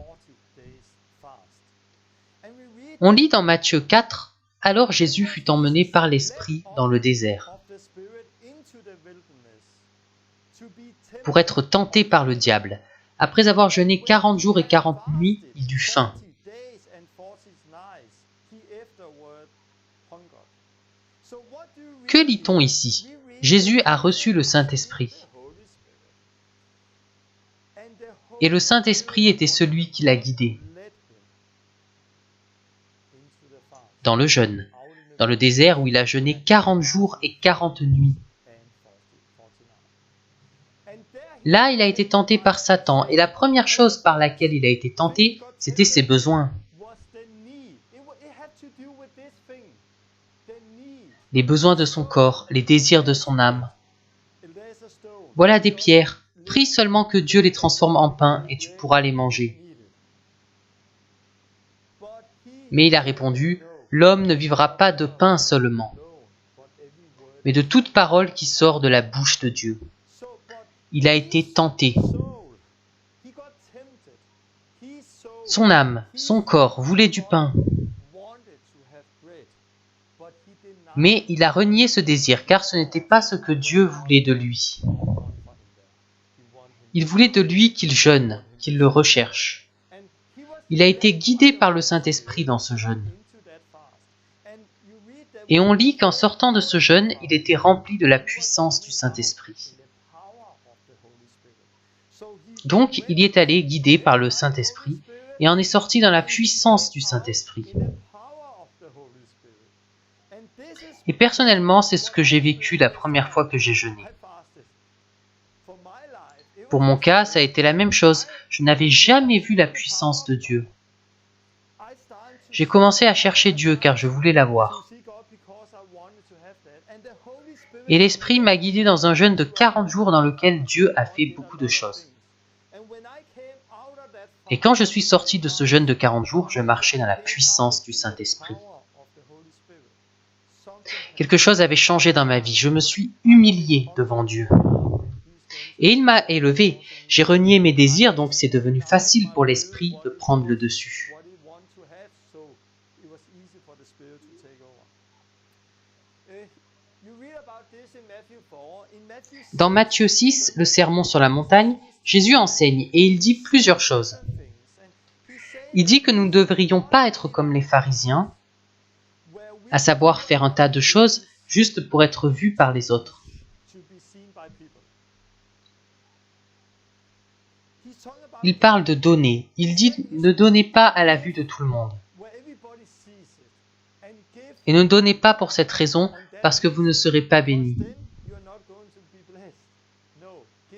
Speaker 1: On lit dans Matthieu 4, « Alors Jésus fut emmené par l'Esprit dans le désert pour être tenté par le diable. Après avoir jeûné 40 jours et 40 nuits, il eut faim. » Que lit-on ici? Jésus a reçu le Saint-Esprit. Et le Saint-Esprit était celui qui l'a guidé dans le jeûne, dans le désert où il a jeûné 40 jours et 40 nuits. Là, il a été tenté par Satan, et la première chose par laquelle il a été tenté, c'était ses besoins. Les besoins de son corps, les désirs de son âme. Voilà des pierres, prie seulement que Dieu les transforme en pain et tu pourras les manger. Mais il a répondu, l'homme ne vivra pas de pain seulement, mais de toute parole qui sort de la bouche de Dieu. Il a été tenté. Son âme, son corps voulaient du pain. Mais il a renié ce désir, car ce n'était pas ce que Dieu voulait de lui. Il voulait de lui qu'il jeûne, qu'il le recherche. Il a été guidé par le Saint-Esprit dans ce jeûne. Et on lit qu'en sortant de ce jeûne, il était rempli de la puissance du Saint-Esprit. Donc, il y est allé guidé par le Saint-Esprit et en est sorti dans la puissance du Saint-Esprit. Et personnellement, c'est ce que j'ai vécu la première fois que j'ai jeûné. Pour mon cas, ça a été la même chose. Je n'avais jamais vu la puissance de Dieu. J'ai commencé à chercher Dieu car je voulais l'avoir. Et l'Esprit m'a guidé dans un jeûne de 40 jours dans lequel Dieu a fait beaucoup de choses. Et quand je suis sorti de ce jeûne de 40 jours, je marchais dans la puissance du Saint-Esprit. Quelque chose avait changé dans ma vie. Je me suis humilié devant Dieu. Et il m'a élevé. J'ai renié mes désirs, donc c'est devenu facile pour l'Esprit de prendre le dessus. Dans Matthieu 6, le sermon sur la montagne, Jésus enseigne et il dit plusieurs choses. Il dit que nous ne devrions pas être comme les pharisiens, à savoir faire un tas de choses juste pour être vus par les autres. Il parle de donner. Il dit « Ne donnez pas à la vue de tout le monde. Et ne donnez pas pour cette raison, parce que vous ne serez pas bénis. »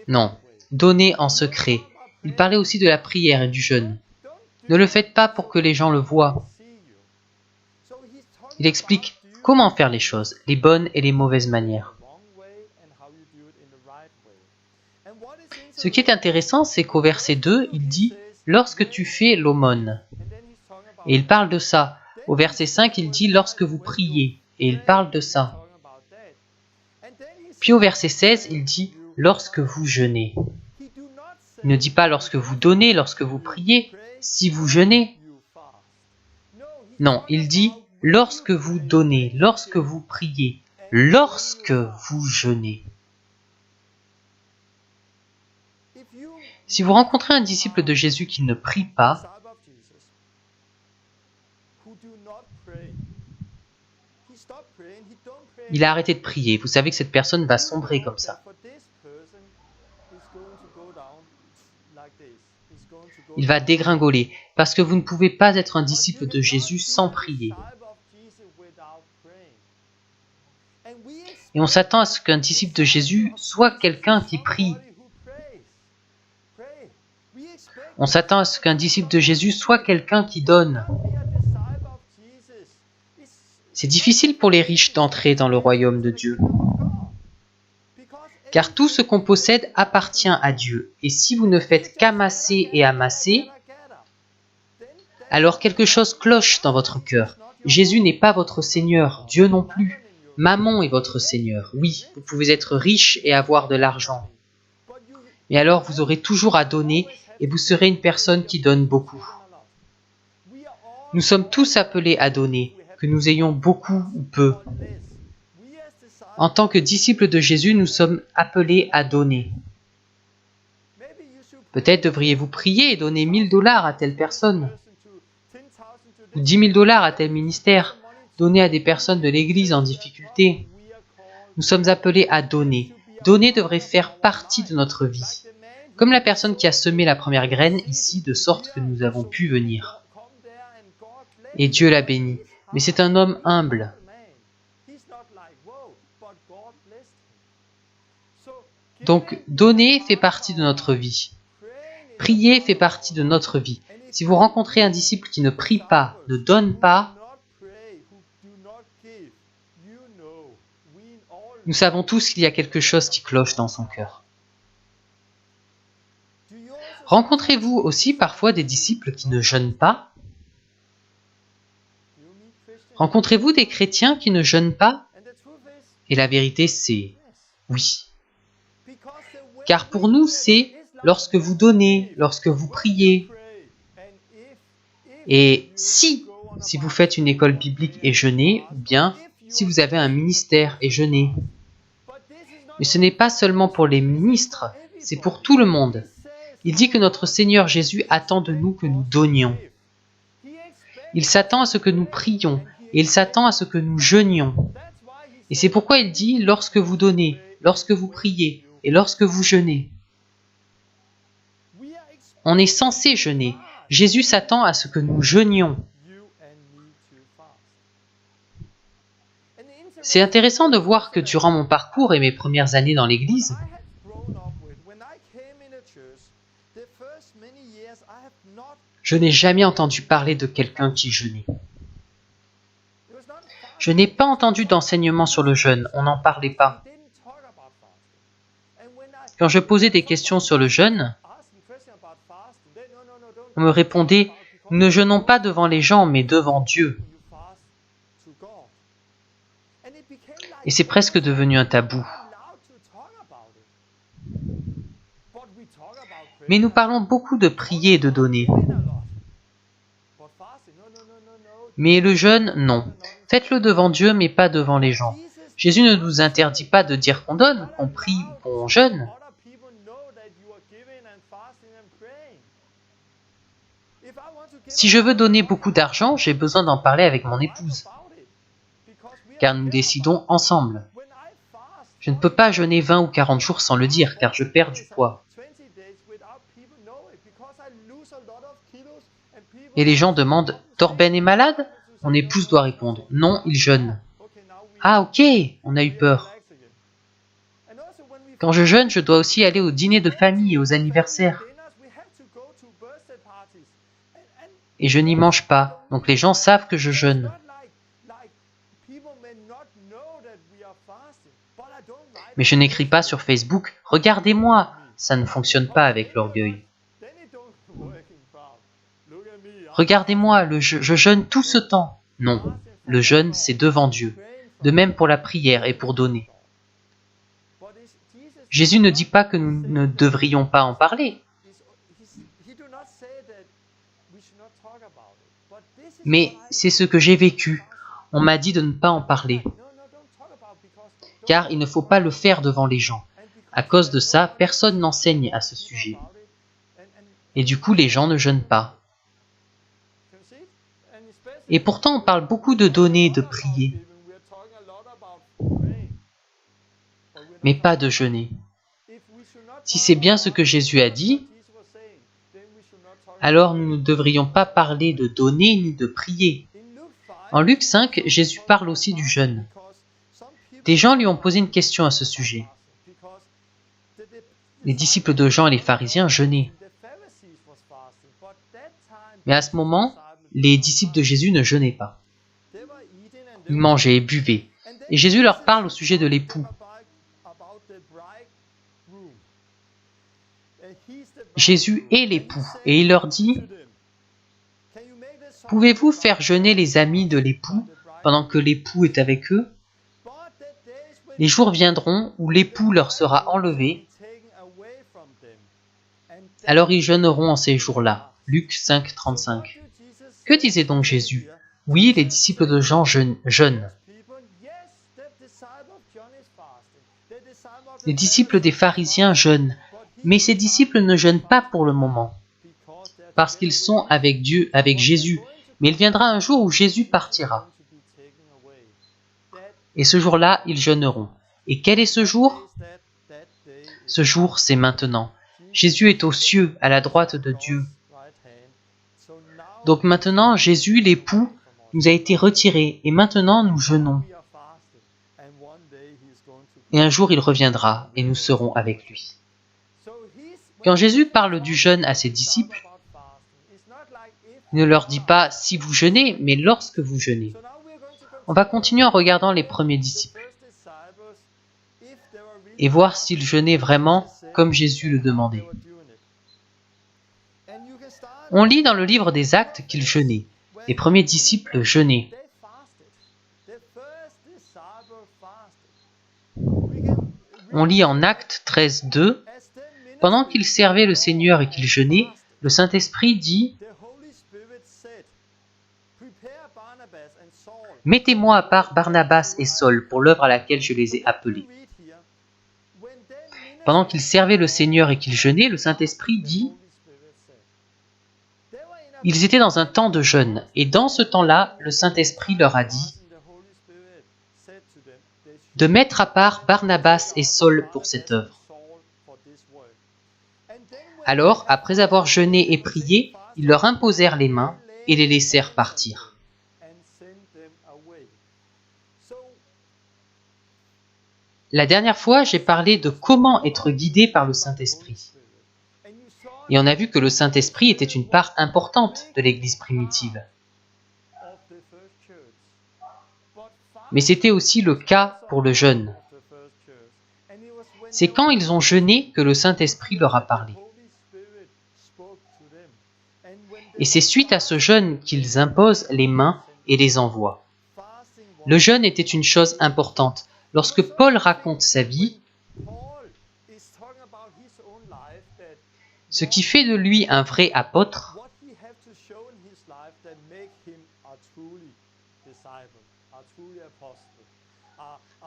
Speaker 1: Non, donnez en secret. Il parlait aussi de la prière et du jeûne. Ne le faites pas pour que les gens le voient. Il explique comment faire les choses, les bonnes et les mauvaises manières. Ce qui est intéressant, c'est qu'au verset 2, il dit « Lorsque tu fais l'aumône ». Et il parle de ça. Au verset 5, il dit « Lorsque vous priez ». Et il parle de ça. Puis au verset 16, il dit « Lorsque vous jeûnez ». Il ne dit pas « Lorsque vous donnez »,« Lorsque vous priez »,« Si vous jeûnez ». Non, il dit « Lorsque vous donnez »,« Lorsque vous priez »,« Lorsque vous jeûnez ». Si vous rencontrez un disciple de Jésus qui ne prie pas, Il a arrêté de prier. Vous savez que cette personne va sombrer comme ça. Il va dégringoler, parce que vous ne pouvez pas être un disciple de Jésus sans prier. Et on s'attend à ce qu'un disciple de Jésus soit quelqu'un qui prie. On s'attend à ce qu'un disciple de Jésus soit quelqu'un qui donne. C'est difficile pour les riches d'entrer dans le royaume de Dieu. Car tout ce qu'on possède appartient à Dieu. Et si vous ne faites qu'amasser et amasser, alors quelque chose cloche dans votre cœur. Jésus n'est pas votre Seigneur, Dieu non plus. Mammon est votre Seigneur. Oui, vous pouvez être riche et avoir de l'argent. Mais alors vous aurez toujours à donner et vous serez une personne qui donne beaucoup. Nous sommes tous appelés à donner, que nous ayons beaucoup ou peu. En tant que disciples de Jésus, nous sommes appelés à donner. Peut-être devriez-vous prier et donner 1 000 $ à telle personne, ou 10 000 $ à tel ministère, donner à des personnes de l'Église en difficulté. Nous sommes appelés à donner. Donner devrait faire partie de notre vie. Comme la personne qui a semé la première graine ici, de sorte que nous avons pu venir. Et Dieu l'a béni. Mais c'est un homme humble. Donc, donner fait partie de notre vie. Prier fait partie de notre vie. Si vous rencontrez un disciple qui ne prie pas, ne donne pas, nous savons tous qu'il y a quelque chose qui cloche dans son cœur. Rencontrez-vous aussi parfois des disciples qui ne jeûnent pas? Rencontrez-vous des chrétiens qui ne jeûnent pas? Et la vérité, c'est oui. Car pour nous, c'est lorsque vous donnez, lorsque vous priez. Et si vous faites une école biblique et jeûnez, ou bien si vous avez un ministère et jeûnez. Mais ce n'est pas seulement pour les ministres, c'est pour tout le monde. Il dit que notre Seigneur Jésus attend de nous que nous donnions. Il s'attend à ce que nous prions, et il s'attend à ce que nous jeûnions. Et c'est pourquoi il dit, lorsque vous donnez, lorsque vous priez, et lorsque vous jeûnez. On est censé jeûner. Jésus s'attend à ce que nous jeûnions. C'est intéressant de voir que durant mon parcours et mes premières années dans l'Église, je n'ai jamais entendu parler de quelqu'un qui jeûnait. Je n'ai pas entendu d'enseignement sur le jeûne, on n'en parlait pas. Quand je posais des questions sur le jeûne, on me répondait « Nous ne jeûnons pas devant les gens, mais devant Dieu ». Et c'est presque devenu un tabou. Mais nous parlons beaucoup de prier et de donner. Mais le jeûne, non. Faites-le devant Dieu, mais pas devant les gens. Jésus ne nous interdit pas de dire qu'on donne, qu'on prie ou qu'on jeûne. Si je veux donner beaucoup d'argent, j'ai besoin d'en parler avec mon épouse, car nous décidons ensemble. Je ne peux pas jeûner 20 ou 40 jours sans le dire, car je perds du poids. Et les gens demandent « Torben est malade ?» Mon épouse doit répondre « Non, il jeûne. » Ah ok, on a eu peur. Quand je jeûne, je dois aussi aller aux dîners de famille et aux anniversaires. Et je n'y mange pas, donc les gens savent que je jeûne. Mais je n'écris pas sur Facebook « Regardez-moi !» Ça ne fonctionne pas avec l'orgueil. Regardez-moi, je jeûne tout ce temps. Non, le jeûne, c'est devant Dieu. De même pour la prière et pour donner. Jésus ne dit pas que nous ne devrions pas en parler. Mais c'est ce que j'ai vécu. On m'a dit de ne pas en parler. Car il ne faut pas le faire devant les gens. À cause de ça, personne n'enseigne à ce sujet. Et du coup, les gens ne jeûnent pas. Et pourtant, on parle beaucoup de donner, de prier. mais pas de jeûner. Si c'est bien ce que Jésus a dit, alors nous ne devrions pas parler de donner ni de prier. En Luc 5, Jésus parle aussi du jeûne. Des gens lui ont posé une question à ce sujet. Les disciples de Jean et les pharisiens jeûnaient. Mais à ce moment, les disciples de Jésus ne jeûnaient pas. Ils mangeaient et buvaient. Et Jésus leur parle au sujet de l'époux. Jésus est l'époux et il leur dit « Pouvez-vous faire jeûner les amis de l'époux pendant que l'époux est avec eux ? Les jours viendront où l'époux leur sera enlevé, alors ils jeûneront en ces jours-là. » Luc 5, 35. Que disait donc Jésus ? Oui, les disciples de Jean jeûnent. Les disciples des pharisiens jeûnent, mais ces disciples ne jeûnent pas pour le moment, parce qu'ils sont avec Dieu, avec Jésus. Mais il viendra un jour où Jésus partira. Et ce jour-là, ils jeûneront. Et quel est ce jour ? Ce jour, c'est maintenant. Jésus est aux cieux, à la droite de Dieu. Donc maintenant, Jésus, l'époux, nous a été retiré, et maintenant nous jeûnons. Et un jour il reviendra, et nous serons avec lui. Quand Jésus parle du jeûne à ses disciples, il ne leur dit pas « si vous jeûnez », mais « lorsque vous jeûnez ». On va continuer en regardant les premiers disciples, et voir s'ils jeûnaient vraiment comme Jésus le demandait. On lit dans le livre des Actes qu'ils jeûnaient. Les premiers disciples jeûnaient. On lit en Actes 13, 2, « Pendant qu'ils servaient le Seigneur et qu'ils jeûnaient, le Saint-Esprit dit « Mettez-moi à part Barnabas et Saul pour l'œuvre à laquelle je les ai appelés. » Pendant qu'ils servaient le Seigneur et qu'ils jeûnaient, le Saint-Esprit dit « Ils étaient dans un temps de jeûne, et dans ce temps-là, le Saint-Esprit leur a dit de mettre à part Barnabas et Saul pour cette œuvre. Alors, après avoir jeûné et prié, ils leur imposèrent les mains et les laissèrent partir. » La dernière fois, j'ai parlé de comment être guidé par le Saint-Esprit. Et on a vu que le Saint-Esprit était une part importante de l'Église primitive. Mais c'était aussi le cas pour le jeûne. C'est quand ils ont jeûné que le Saint-Esprit leur a parlé. Et c'est suite à ce jeûne qu'ils imposent les mains et les envoient. Le jeûne était une chose importante. Lorsque Paul raconte sa vie, ce qui fait de lui un vrai apôtre,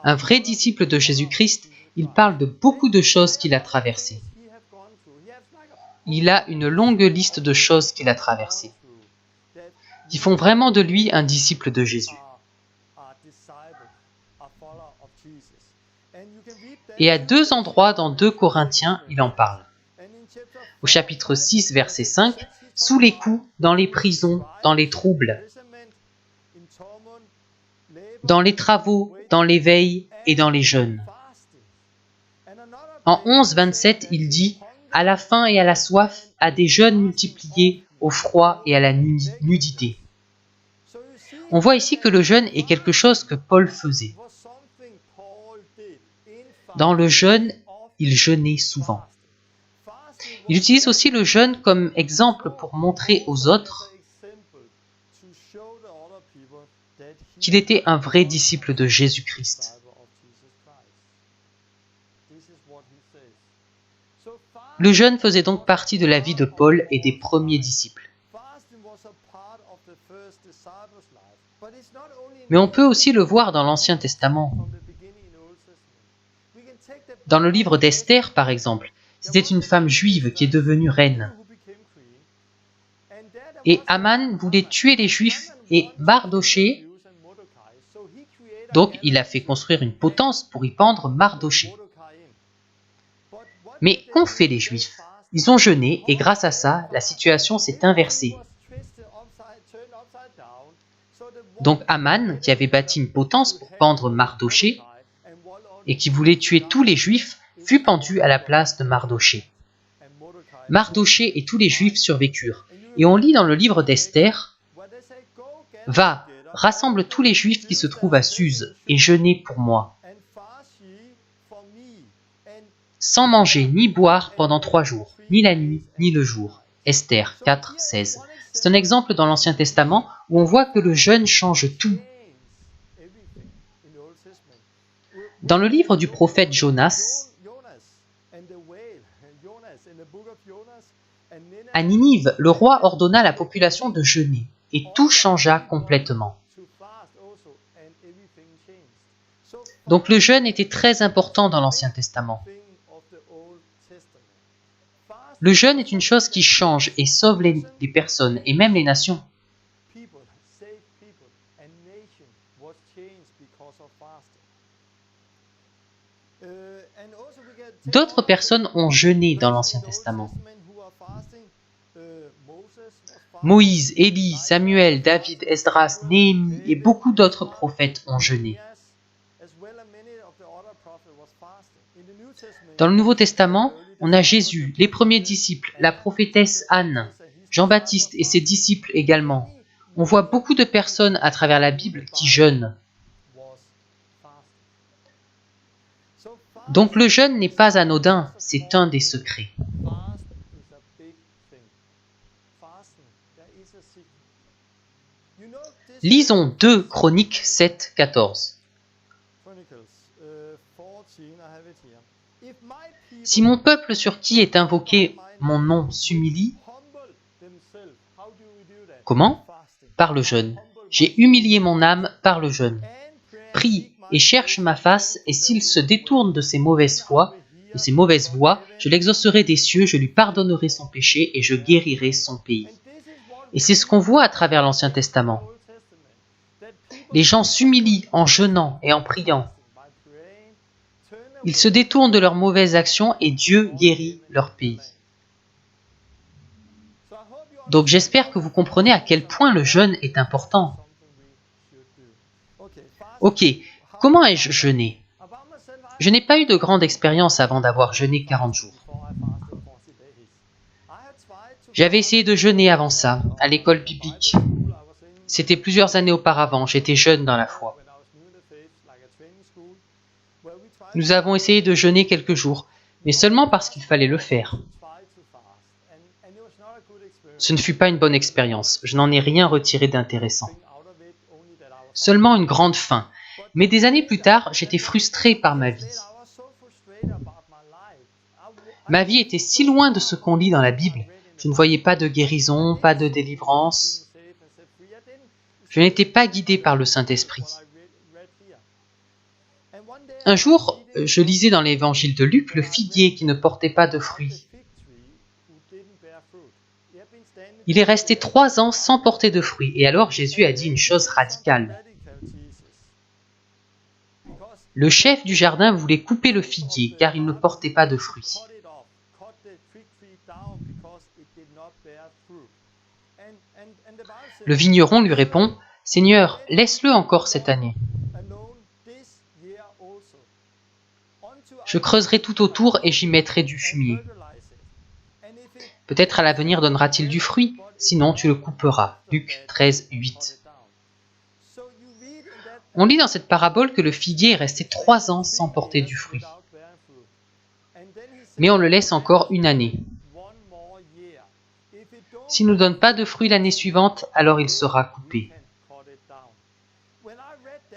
Speaker 1: un vrai disciple de Jésus-Christ, il parle de beaucoup de choses qu'il a traversées. Il a une longue liste de choses qu'il a traversées, qui font vraiment de lui un disciple de Jésus. Et à 2 endroits dans 2 Corinthiens, il en parle. Au chapitre 6, verset 5, « Sous les coups, dans les prisons, dans les troubles, dans les travaux, dans l'éveil et dans les jeûnes. » En 11, 27, il dit « À la faim et à la soif, à des jeûnes multipliés, au froid et à la nudité. » On voit ici que le jeûne est quelque chose que Paul faisait. Dans le jeûne, il jeûnait souvent. Il utilise aussi le jeûne comme exemple pour montrer aux autres qu'il était un vrai disciple de Jésus-Christ. Le jeûne faisait donc partie de la vie de Paul et des premiers disciples. Mais on peut aussi le voir dans l'Ancien Testament. Dans le livre d'Esther, par exemple, c'était une femme juive qui est devenue reine. Et Aman voulait tuer les Juifs et Mardoché, donc il a fait construire une potence pour y pendre Mardoché. Mais qu'ont fait les Juifs? Ils ont jeûné et grâce à ça, la situation s'est inversée. Donc Haman, qui avait bâti une potence pour pendre Mardochée et qui voulait tuer tous les Juifs, fut pendu à la place de Mardochée. Mardochée et tous les Juifs survécurent. Et on lit dans le livre d'Esther, « Va, rassemble tous les Juifs qui se trouvent à Suse et jeûnez pour moi, sans manger ni boire pendant 3 jours, ni la nuit ni le jour. » Esther 4, 16. C'est un exemple dans l'Ancien Testament où on voit que le jeûne change tout. Dans le livre du prophète Jonas, à Ninive, le roi ordonna à la population de jeûner et tout changea complètement. Donc le jeûne était très important dans l'Ancien Testament. Le jeûne est une chose qui change et sauve les personnes et même les nations. D'autres personnes ont jeûné dans l'Ancien Testament. Moïse, Élie, Samuel, David, Esdras, Néhémie et beaucoup d'autres prophètes ont jeûné. Dans le Nouveau Testament, on a Jésus, les premiers disciples, la prophétesse Anne, Jean-Baptiste et ses disciples également. On voit beaucoup de personnes à travers la Bible qui jeûnent. Donc le jeûne n'est pas anodin, c'est un des secrets. Lisons 2 Chroniques 7, 14. Si mon peuple sur qui est invoqué mon nom s'humilie, comment? Par le jeûne. J'ai humilié mon âme par le jeûne. Prie et cherche ma face, et s'il se détourne de ses mauvaises voies, je l'exaucerai des cieux, je lui pardonnerai son péché et je guérirai son pays. Et c'est ce qu'on voit à travers l'Ancien Testament. Les gens s'humilient en jeûnant et en priant. Ils se détournent de leurs mauvaises actions et Dieu guérit leur pays. Donc j'espère que vous comprenez à quel point le jeûne est important. Ok, comment ai-je jeûné? Je n'ai pas eu de grande expérience avant d'avoir jeûné 40 jours. J'avais essayé de jeûner avant ça, à l'école biblique. C'était plusieurs années auparavant, j'étais jeune dans la foi. Nous avons essayé de jeûner quelques jours, mais seulement parce qu'il fallait le faire. Ce ne fut pas une bonne expérience, je n'en ai rien retiré d'intéressant. Seulement une grande faim. Mais des années plus tard, j'étais frustré par ma vie. Ma vie était si loin de ce qu'on lit dans la Bible. Je ne voyais pas de guérison, pas de délivrance. Je n'étais pas guidé par le Saint-Esprit. Un jour, je lisais dans l'évangile de Luc le figuier qui ne portait pas de fruits. Il est resté 3 ans sans porter de fruits, et alors Jésus a dit une chose radicale. Le chef du jardin voulait couper le figuier, car il ne portait pas de fruits. Le vigneron lui répond, « Seigneur, laisse-le encore cette année. Je creuserai tout autour et j'y mettrai du fumier. Peut-être à l'avenir donnera-t-il du fruit, sinon tu le couperas. » Luc 13, 8. On lit dans cette parabole que le figuier est resté 3 ans sans porter du fruit. Mais on le laisse encore 1 année. S'il ne donne pas de fruit l'année suivante, alors il sera coupé.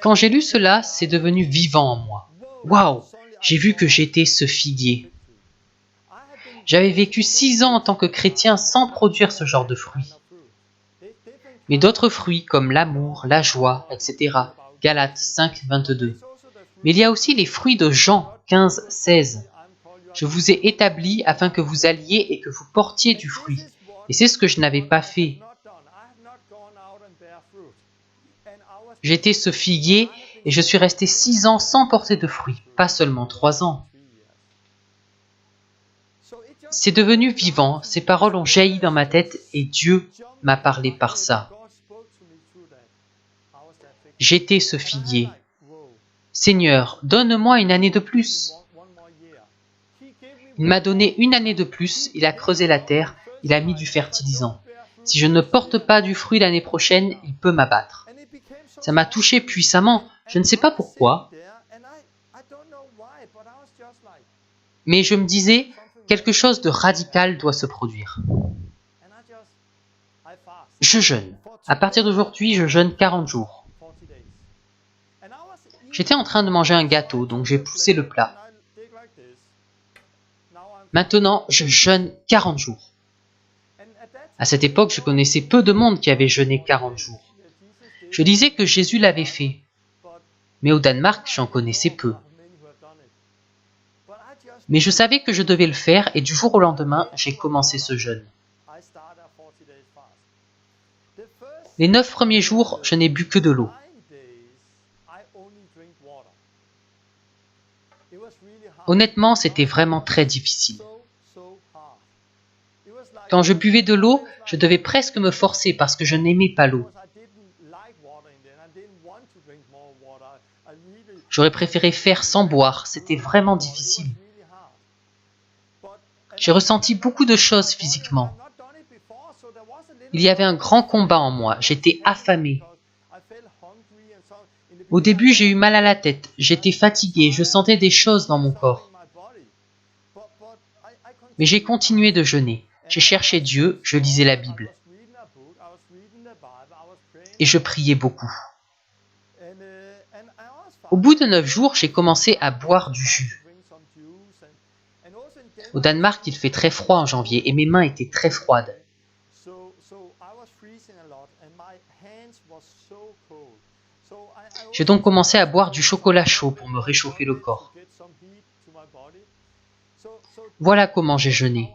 Speaker 1: Quand j'ai lu cela, c'est devenu vivant en moi. Waouh! J'ai vu que j'étais ce figuier. J'avais vécu 6 ans en tant que chrétien sans produire ce genre de fruits. Mais d'autres fruits comme l'amour, la joie, etc. Galates 5, 22. Mais il y a aussi les fruits de Jean 15, 16. Je vous ai établi afin que vous alliez et que vous portiez du fruit. Et c'est ce que je n'avais pas fait. J'étais ce figuier et je suis resté 6 ans sans porter de fruits, pas seulement 3 ans. C'est devenu vivant, ces paroles ont jailli dans ma tête et Dieu m'a parlé par ça. J'étais ce figuier. Seigneur, donne-moi une année de plus. Il m'a donné une année de plus, il a creusé la terre, il a mis du fertilisant. Si je ne porte pas du fruit l'année prochaine, il peut m'abattre. Ça m'a touché puissamment, je ne sais pas pourquoi. Mais je me disais, quelque chose de radical doit se produire. Je jeûne. À partir d'aujourd'hui, je jeûne 40 jours. J'étais en train de manger un gâteau, donc j'ai poussé le plat. Maintenant, je jeûne 40 jours. À cette époque, je connaissais peu de monde qui avait jeûné 40 jours. Je disais que Jésus l'avait fait. Mais au Danemark, j'en connaissais peu. Mais je savais que je devais le faire et du jour au lendemain, j'ai commencé ce jeûne. Les 9 premiers jours, je n'ai bu que de l'eau. Honnêtement, c'était vraiment très difficile. Quand je buvais de l'eau, je devais presque me forcer parce que je n'aimais pas l'eau. J'aurais préféré faire sans boire, c'était vraiment difficile. J'ai ressenti beaucoup de choses physiquement. Il y avait un grand combat en moi, j'étais affamé. Au début, j'ai eu mal à la tête, j'étais fatigué, je sentais des choses dans mon corps. Mais j'ai continué de jeûner. J'ai cherché Dieu, je lisais la Bible. Et je priais beaucoup. Au bout de 9 jours, j'ai commencé à boire du jus. Au Danemark, il fait très froid en janvier et mes mains étaient très froides. J'ai donc commencé à boire du chocolat chaud pour me réchauffer le corps. Voilà comment j'ai jeûné.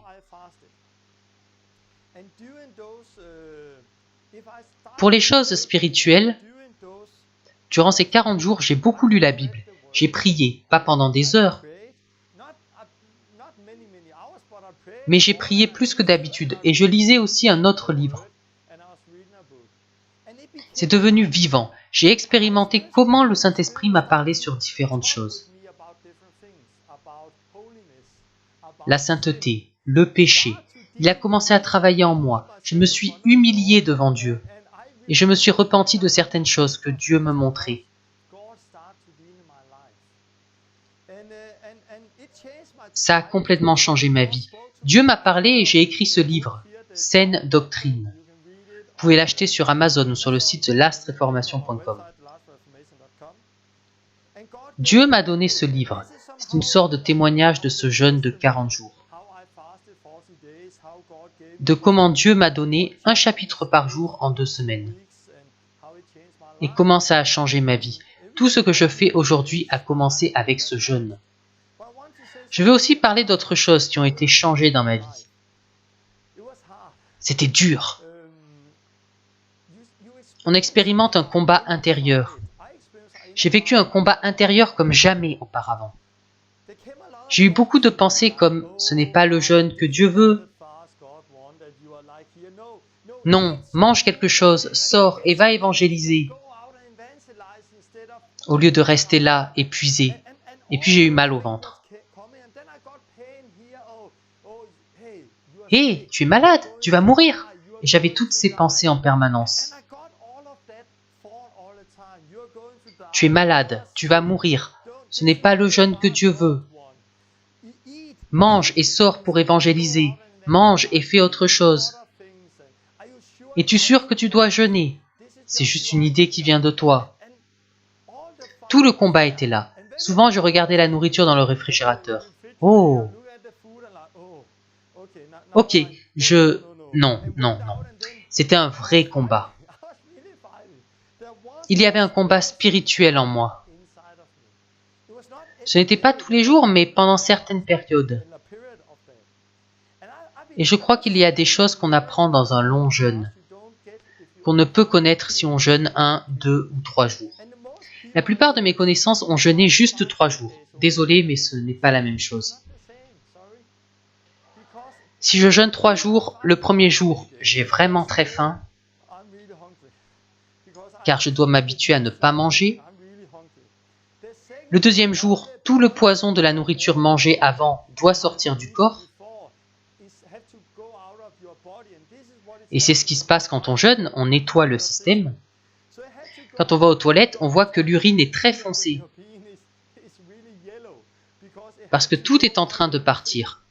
Speaker 1: Pour les choses spirituelles, durant ces 40 jours, j'ai beaucoup lu la Bible. J'ai prié, pas pendant des heures, mais j'ai prié plus que d'habitude et je lisais aussi un autre livre. C'est devenu vivant. J'ai expérimenté comment le Saint-Esprit m'a parlé sur différentes choses. La sainteté, le péché. Il a commencé à travailler en moi. Je me suis humilié devant Dieu. Et je me suis repenti de certaines choses que Dieu me montrait. Ça a complètement changé ma vie. Dieu m'a parlé et j'ai écrit ce livre, Saine Doctrine. Vous pouvez l'acheter sur Amazon ou sur le site thelastreformation.com. Dieu m'a donné ce livre. C'est une sorte de témoignage de ce jeûne de 40 jours. De comment Dieu m'a donné un chapitre par jour en 2 semaines. Et comment ça a changé ma vie. Tout ce que je fais aujourd'hui a commencé avec ce jeûne. Je veux aussi parler d'autres choses qui ont été changées dans ma vie. C'était dur. On expérimente un combat intérieur. J'ai vécu un combat intérieur comme jamais auparavant. J'ai eu beaucoup de pensées comme « ce n'est pas le jeûne que Dieu veut ». Non, mange quelque chose, sors et va évangéliser. Au lieu de rester là, épuisé. Et puis j'ai eu mal au ventre. Hé, tu es malade, tu vas mourir. Et j'avais toutes ces pensées en permanence. Tu es malade, tu vas mourir. Ce n'est pas le jeûne que Dieu veut. Mange et sors pour évangéliser. Mange et fais autre chose. Es-tu sûr que tu dois jeûner? C'est juste une idée qui vient de toi. Tout le combat était là. Souvent, je regardais la nourriture dans le réfrigérateur. Oh! Ok, Non. C'était un vrai combat. Il y avait un combat spirituel en moi. Ce n'était pas tous les jours, mais pendant certaines périodes. Et je crois qu'il y a des choses qu'on apprend dans un long jeûne, qu'on ne peut connaître si on jeûne 1, 2 ou 3 jours. La plupart de mes connaissances ont jeûné juste 3 jours. Désolé, mais ce n'est pas la même chose. Si je jeûne 3 jours, le premier jour, j'ai vraiment très faim, car je dois m'habituer à ne pas manger. Le deuxième jour, tout le poison de la nourriture mangée avant doit sortir du corps. Et c'est ce qui se passe quand on jeûne, on nettoie le système. Quand on va aux toilettes, on voit que l'urine est très foncée, parce que tout est en train de partir.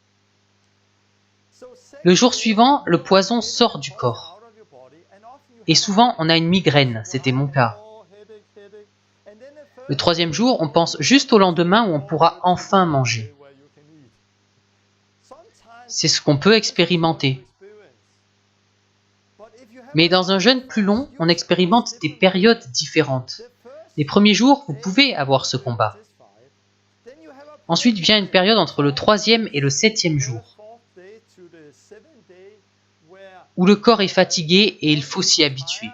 Speaker 1: Le jour suivant, le poison sort du corps. Et souvent, on a une migraine, c'était mon cas. Le troisième jour, on pense juste au lendemain où on pourra enfin manger. C'est ce qu'on peut expérimenter. Mais dans un jeûne plus long, on expérimente des périodes différentes. Les premiers jours, vous pouvez avoir ce combat. Ensuite vient une période entre le 3e et le 7e jour, où le corps est fatigué et il faut s'y habituer.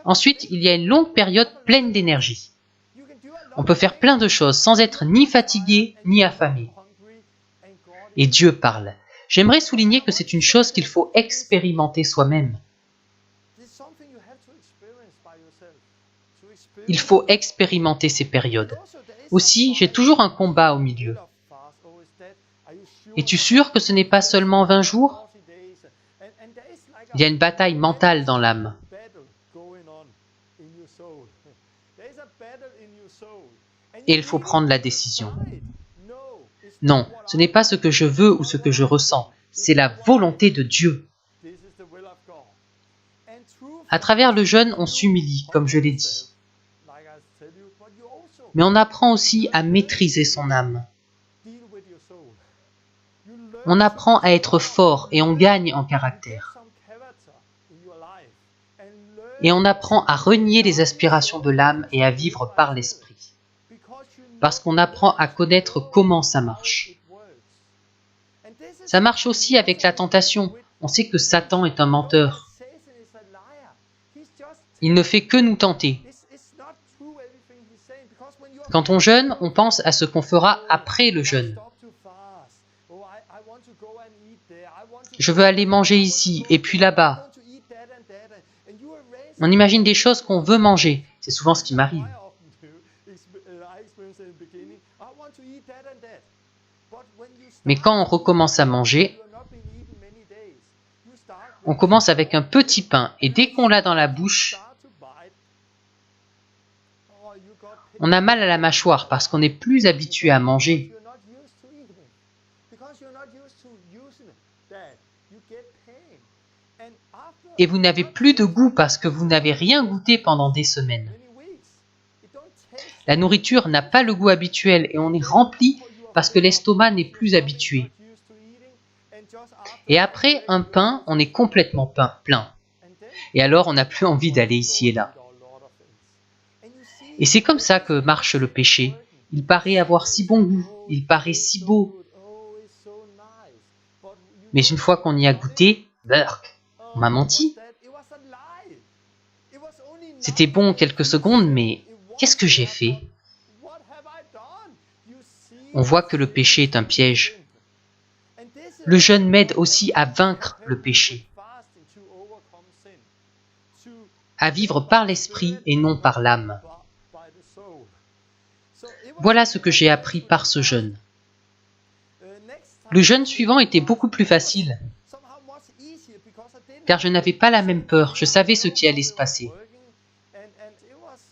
Speaker 1: Ensuite, il y a une longue période pleine d'énergie. On peut faire plein de choses sans être ni fatigué ni affamé. Et Dieu parle. J'aimerais souligner que c'est une chose qu'il faut expérimenter soi-même. Il faut expérimenter ces périodes. Aussi, j'ai toujours un combat au milieu. Es-tu sûr que ce n'est pas seulement 20 jours? Il y a une bataille mentale dans l'âme. Et il faut prendre la décision. Non, ce n'est pas ce que je veux ou ce que je ressens, c'est la volonté de Dieu. À travers le jeûne, on s'humilie, comme je l'ai dit. Mais on apprend aussi à maîtriser son âme. On apprend à être fort et on gagne en caractère. Et on apprend à renier les aspirations de l'âme et à vivre par l'esprit. Parce qu'on apprend à connaître comment ça marche. Ça marche aussi avec la tentation. On sait que Satan est un menteur. Il ne fait que nous tenter. Quand on jeûne, on pense à ce qu'on fera après le jeûne. Je veux aller manger ici et puis là-bas. On imagine des choses qu'on veut manger. C'est souvent ce qui m'arrive. Mais quand on recommence à manger, on commence avec un petit pain et dès qu'on l'a dans la bouche, on a mal à la mâchoire parce qu'on n'est plus habitué à manger. Et vous n'avez plus de goût parce que vous n'avez rien goûté pendant des semaines. La nourriture n'a pas le goût habituel et on est rempli parce que l'estomac n'est plus habitué. Et après un pain, on est complètement plein. Et alors on n'a plus envie d'aller ici et là. Et c'est comme ça que marche le péché. Il paraît avoir si bon goût, il paraît si beau. Mais une fois qu'on y a goûté, burk, on m'a menti. C'était bon quelques secondes, mais qu'est-ce que j'ai fait? On voit que le péché est un piège. Le jeûne m'aide aussi à vaincre le péché, à vivre par l'esprit et non par l'âme. Voilà ce que j'ai appris par ce jeûne. Le jeûne suivant était beaucoup plus facile, car je n'avais pas la même peur, je savais ce qui allait se passer.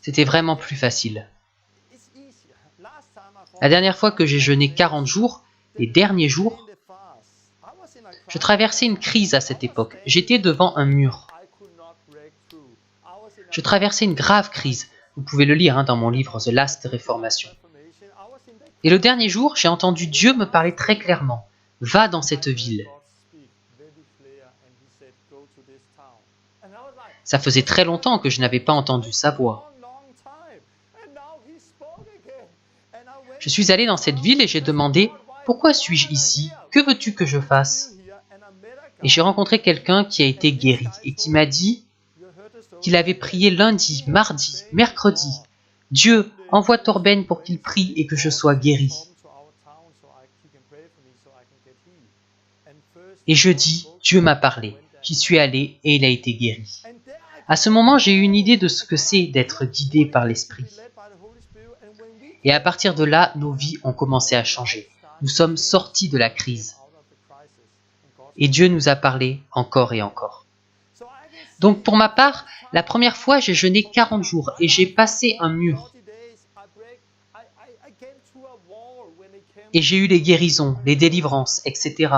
Speaker 1: C'était vraiment plus facile. La dernière fois que j'ai jeûné 40 jours, les derniers jours, je traversais une crise à cette époque. J'étais devant un mur. Je traversais une grave crise. Vous pouvez le lire dans mon livre The Last Reformation. Et le dernier jour, j'ai entendu Dieu me parler très clairement. Va dans cette ville. Ça faisait très longtemps que je n'avais pas entendu sa voix. Je suis allé dans cette ville et j'ai demandé « Pourquoi suis-je ici? Que veux-tu que je fasse ?» Et j'ai rencontré quelqu'un qui a été guéri et qui m'a dit qu'il avait prié lundi, mardi, mercredi. « Dieu, envoie Torben pour qu'il prie et que je sois guéri. » Et je dis, Dieu m'a parlé. J'y suis allé et il a été guéri. À ce moment, j'ai eu une idée de ce que c'est d'être guidé par l'Esprit. Et à partir de là, nos vies ont commencé à changer. Nous sommes sortis de la crise. Et Dieu nous a parlé encore et encore. Donc pour ma part, la première fois, j'ai jeûné 40 jours et j'ai passé un mur. Et j'ai eu les guérisons, les délivrances, etc.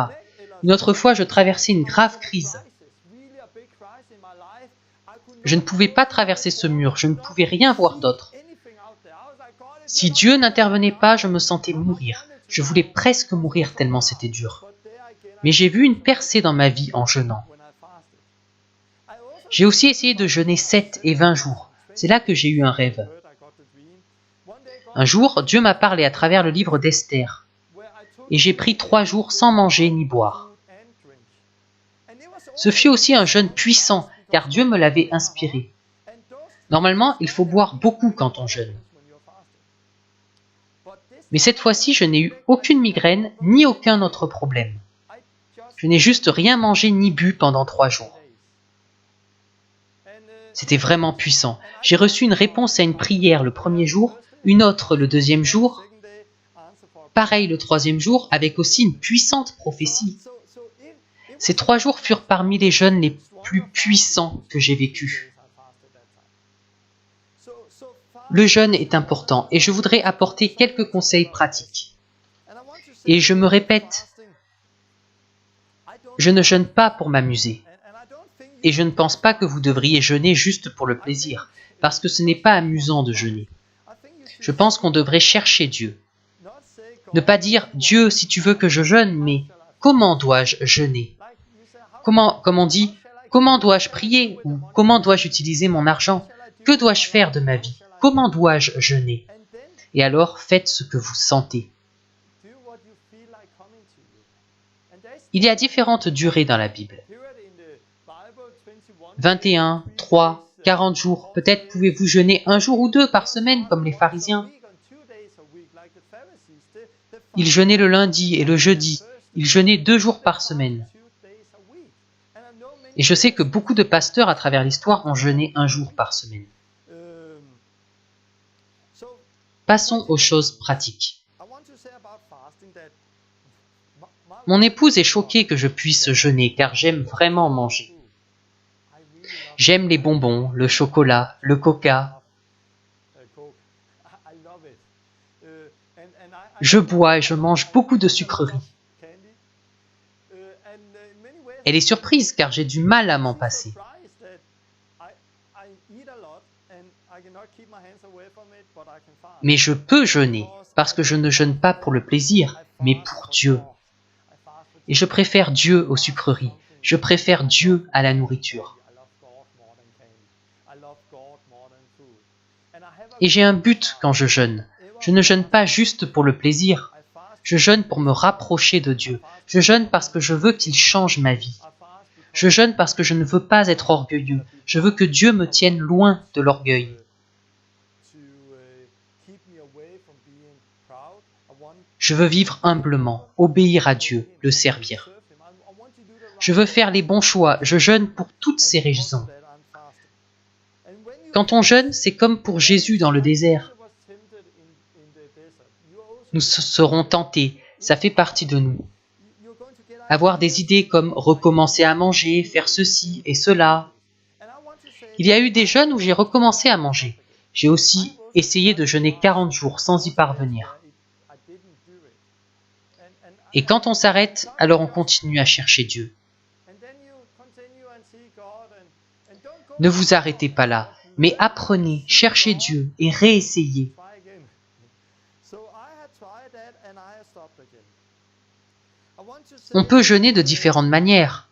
Speaker 1: Une autre fois, je traversais une grave crise. Je ne pouvais pas traverser ce mur, je ne pouvais rien voir d'autre. Si Dieu n'intervenait pas, je me sentais mourir. Je voulais presque mourir tellement c'était dur. Mais j'ai vu une percée dans ma vie en jeûnant. J'ai aussi essayé de jeûner 7 et 20 jours. C'est là que j'ai eu un rêve. Un jour, Dieu m'a parlé à travers le livre d'Esther. Et j'ai pris 3 jours sans manger ni boire. Ce fut aussi un jeûne puissant, car Dieu me l'avait inspiré. Normalement, il faut boire beaucoup quand on jeûne. Mais cette fois-ci, je n'ai eu aucune migraine, ni aucun autre problème. Je n'ai juste rien mangé ni bu pendant 3 jours. C'était vraiment puissant. J'ai reçu une réponse à une prière le premier jour, une autre le deuxième jour, pareil le troisième jour, avec aussi une puissante prophétie. Ces 3 jours furent parmi les jeûnes les plus puissants que j'ai vécus. Le jeûne est important et je voudrais apporter quelques conseils pratiques. Et je me répète, je ne jeûne pas pour m'amuser. Et je ne pense pas que vous devriez jeûner juste pour le plaisir, parce que ce n'est pas amusant de jeûner. Je pense qu'on devrait chercher Dieu. Ne pas dire « Dieu, si tu veux que je jeûne, mais comment dois-je jeûner ?» Comme on dit « Comment dois-je prier ?» ou « Comment dois-je utiliser mon argent ?» Que dois-je faire de ma vie? Comment dois-je jeûner? Et alors, faites ce que vous sentez. Il y a différentes durées dans la Bible. 21, 3, 40 jours. Peut-être pouvez-vous jeûner 1 jour ou 2 par semaine, comme les pharisiens. Ils jeûnaient le lundi et le jeudi. Ils jeûnaient 2 jours par semaine. Et je sais que beaucoup de pasteurs à travers l'histoire ont jeûné 1 jour par semaine. Passons aux choses pratiques. Mon épouse est choquée que je puisse jeûner car j'aime vraiment manger. J'aime les bonbons, le chocolat, le coca. Je bois et je mange beaucoup de sucreries. Elle est surprise car j'ai du mal à m'en passer. Mais je peux jeûner parce que je ne jeûne pas pour le plaisir, mais pour Dieu. Et je préfère Dieu aux sucreries. Je préfère Dieu à la nourriture. Et j'ai un but quand je jeûne. Je ne jeûne pas juste pour le plaisir. Je jeûne pour me rapprocher de Dieu. Je jeûne parce que je veux qu'il change ma vie. Je jeûne parce que je ne veux pas être orgueilleux. Je veux que Dieu me tienne loin de l'orgueil. Je veux vivre humblement, obéir à Dieu, le servir. Je veux faire les bons choix. Je jeûne pour toutes ces raisons. Quand on jeûne, c'est comme pour Jésus dans le désert. Nous serons tentés, ça fait partie de nous. Avoir des idées comme recommencer à manger, faire ceci et cela. Il y a eu des jeûnes où j'ai recommencé à manger. J'ai aussi essayé de jeûner 40 jours sans y parvenir. Et quand on s'arrête, alors on continue à chercher Dieu. Ne vous arrêtez pas là, mais apprenez, cherchez Dieu et réessayez. On peut jeûner de différentes manières.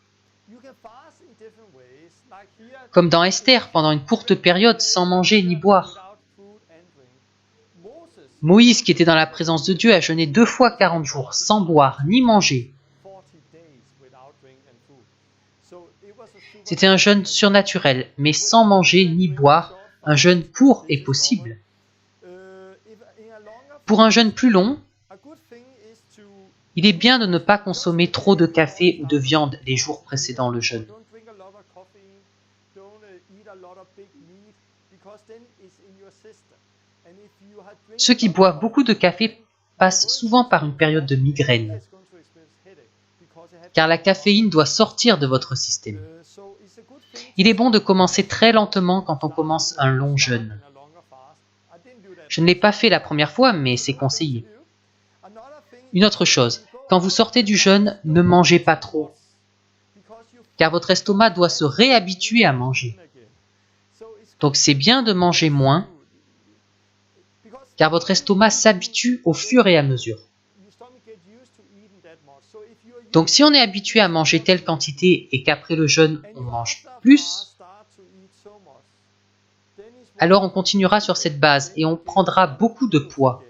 Speaker 1: Comme dans Esther, pendant une courte période sans manger ni boire. Moïse, qui était dans la présence de Dieu, a jeûné 2 fois 40 jours, sans boire ni manger. C'était un jeûne surnaturel, mais sans manger ni boire, un jeûne court est possible. Pour un jeûne plus long, Il est bien de ne pas consommer trop de café ou de viande les jours précédant le jeûne. Ceux qui boivent beaucoup de café passent souvent par une période de migraine, car la caféine doit sortir de votre système. Il est bon de commencer très lentement quand on commence un long jeûne. Je ne l'ai pas fait la première fois, mais c'est conseillé. Une autre chose, quand vous sortez du jeûne, ne mangez pas trop, car votre estomac doit se réhabituer à manger. Donc c'est bien de manger moins, car votre estomac s'habitue au fur et à mesure. Donc si on est habitué à manger telle quantité et qu'après le jeûne on mange plus, alors on continuera sur cette base et on prendra beaucoup de poids.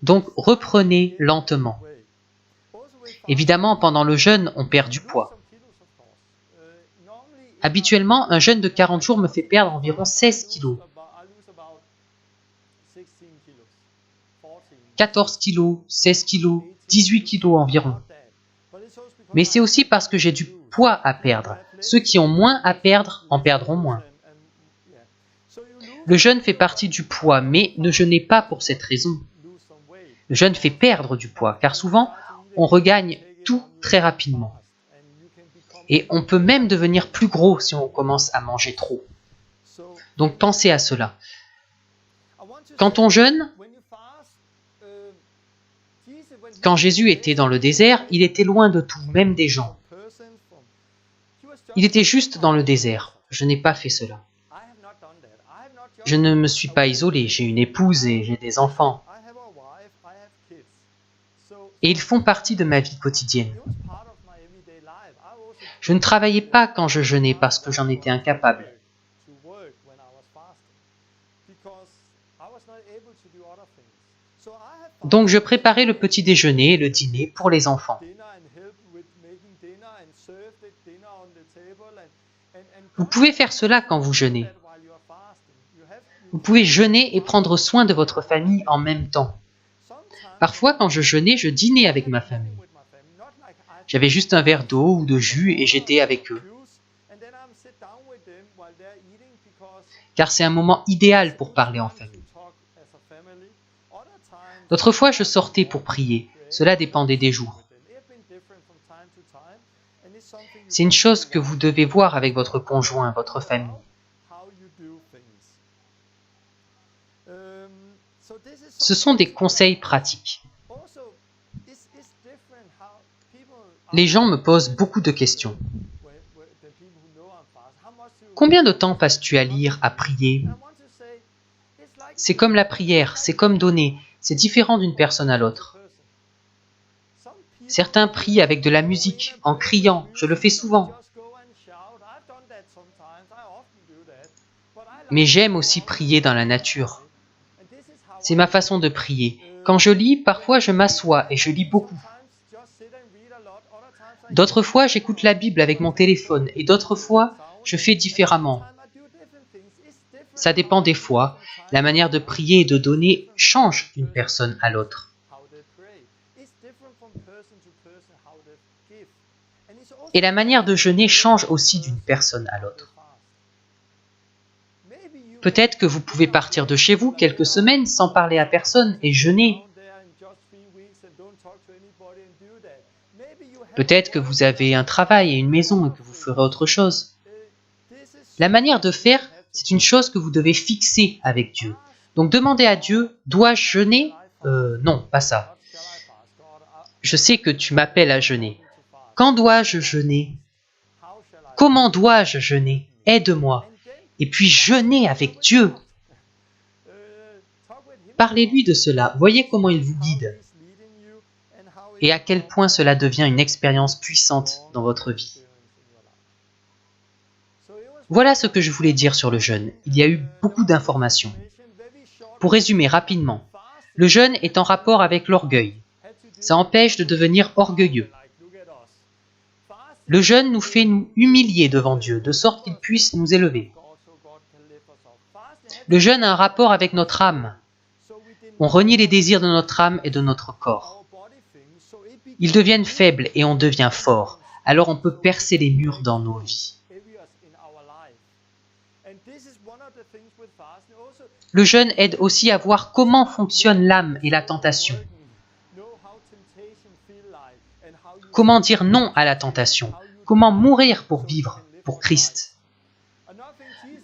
Speaker 1: Donc reprenez lentement. Évidemment, pendant le jeûne, on perd du poids. Habituellement, un jeûne de 40 jours me fait perdre environ 16 kilos. 14 kilos, 16 kilos, 18 kilos environ. Mais c'est aussi parce que j'ai du poids à perdre. Ceux qui ont moins à perdre en perdront moins. Le jeûne fait partie du poids, mais ne jeûnez pas pour cette raison. Le jeûne fait perdre du poids, car souvent, on regagne tout très rapidement. Et on peut même devenir plus gros si on commence à manger trop. Donc pensez à cela. Quand on jeûne, quand Jésus était dans le désert, il était loin de tout, même des gens. Il était juste dans le désert. Je n'ai pas fait cela. Je ne me suis pas isolé, j'ai une épouse et j'ai des enfants. Et ils font partie de ma vie quotidienne. Je ne travaillais pas quand je jeûnais parce que j'en étais incapable. Donc je préparais le petit déjeuner et le dîner pour les enfants. Vous pouvez faire cela quand vous jeûnez. Vous pouvez jeûner et prendre soin de votre famille en même temps. Parfois, quand je jeûnais, je dînais avec ma famille. J'avais juste un verre d'eau ou de jus et j'étais avec eux. Car c'est un moment idéal pour parler en famille. D'autres fois, je sortais pour prier. Cela dépendait des jours. C'est une chose que vous devez voir avec votre conjoint, votre famille. Ce sont des conseils pratiques. Les gens me posent beaucoup de questions. Combien de temps passes-tu à lire, à prier? C'est comme la prière, c'est comme donner. C'est différent d'une personne à l'autre. Certains prient avec de la musique, en criant. Je le fais souvent. Mais j'aime aussi prier dans la nature. C'est ma façon de prier. Quand je lis, parfois je m'assois et je lis beaucoup. D'autres fois, j'écoute la Bible avec mon téléphone et d'autres fois, je fais différemment. Ça dépend des fois. La manière de prier et de donner change d'une personne à l'autre. Et la manière de jeûner change aussi d'une personne à l'autre. Peut-être que vous pouvez partir de chez vous quelques semaines sans parler à personne et jeûner. Peut-être que vous avez un travail et une maison et que vous ferez autre chose. La manière de faire, c'est une chose que vous devez fixer avec Dieu. Donc demandez à Dieu, dois-je jeûner? Non, pas ça. Je sais que tu m'appelles à jeûner. Quand dois-je jeûner? Comment dois-je jeûner? Aide-moi. Et puis jeûnez avec Dieu. Parlez-lui de cela. Voyez comment il vous guide. Et à quel point cela devient une expérience puissante dans votre vie. Voilà ce que je voulais dire sur le jeûne. Il y a eu beaucoup d'informations. Pour résumer rapidement, le jeûne est en rapport avec l'orgueil. Ça empêche de devenir orgueilleux. Le jeûne nous fait nous humilier devant Dieu, de sorte qu'il puisse nous élever. Le jeûne a un rapport avec notre âme. On renie les désirs de notre âme et de notre corps. Ils deviennent faibles et on devient fort. Alors on peut percer les murs dans nos vies. Le jeûne aide aussi à voir comment fonctionne l'âme et la tentation. Comment dire non à la tentation? Comment mourir pour vivre pour Christ?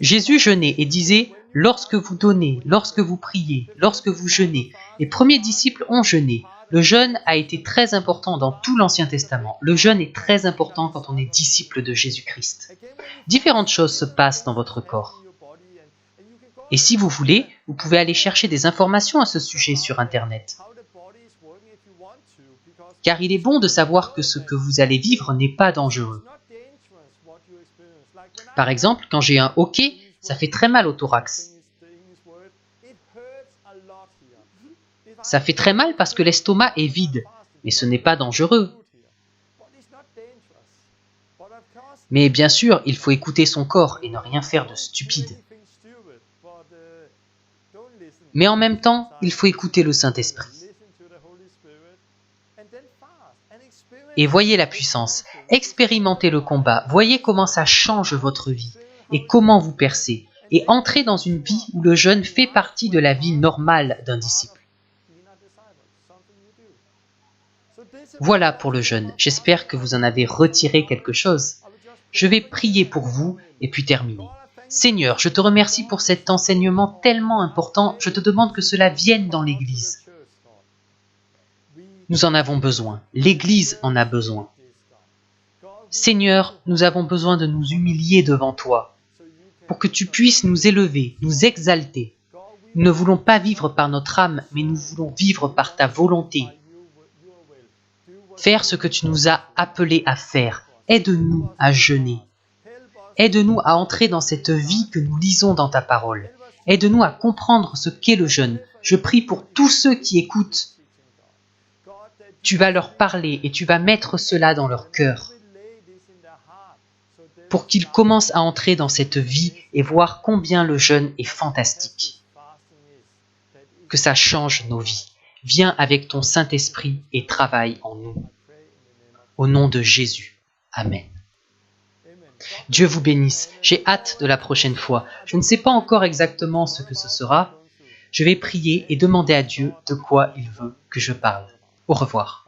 Speaker 1: Jésus jeûnait et disait « Lorsque vous donnez, lorsque vous priez, lorsque vous jeûnez ». Les premiers disciples ont jeûné. Le jeûne a été très important dans tout l'Ancien Testament. Le jeûne est très important quand on est disciple de Jésus-Christ. Différentes choses se passent dans votre corps. Et si vous voulez, vous pouvez aller chercher des informations à ce sujet sur Internet. Car il est bon de savoir que ce que vous allez vivre n'est pas dangereux. Par exemple, quand j'ai un hoquet, ça fait très mal au thorax. Ça fait très mal parce que l'estomac est vide, mais ce n'est pas dangereux. Mais bien sûr, il faut écouter son corps et ne rien faire de stupide. Mais en même temps, il faut écouter le Saint-Esprit. Et voyez la puissance, expérimentez le combat, voyez comment ça change votre vie et comment vous percez, et entrez dans une vie où le jeûne fait partie de la vie normale d'un disciple. Voilà pour le jeûne, j'espère que vous en avez retiré quelque chose. Je vais prier pour vous et puis terminer. Seigneur, je te remercie pour cet enseignement tellement important, je te demande que cela vienne dans l'Église. Nous en avons besoin, l'Église en a besoin. Seigneur, nous avons besoin de nous humilier devant toi, pour que tu puisses nous élever, nous exalter. Nous ne voulons pas vivre par notre âme, mais nous voulons vivre par ta volonté. Faire ce que tu nous as appelés à faire. Aide-nous à jeûner. Aide-nous à entrer dans cette vie que nous lisons dans ta parole. Aide-nous à comprendre ce qu'est le jeûne. Je prie pour tous ceux qui écoutent. Tu vas leur parler et tu vas mettre cela dans leur cœur pour qu'ils commencent à entrer dans cette vie et voir combien le jeûne est fantastique. Que ça change nos vies. Viens avec ton Saint-Esprit et travaille en nous. Au nom de Jésus. Amen. Dieu vous bénisse. J'ai hâte de la prochaine fois. Je ne sais pas encore exactement ce que ce sera. Je vais prier et demander à Dieu de quoi il veut que je parle. Au revoir.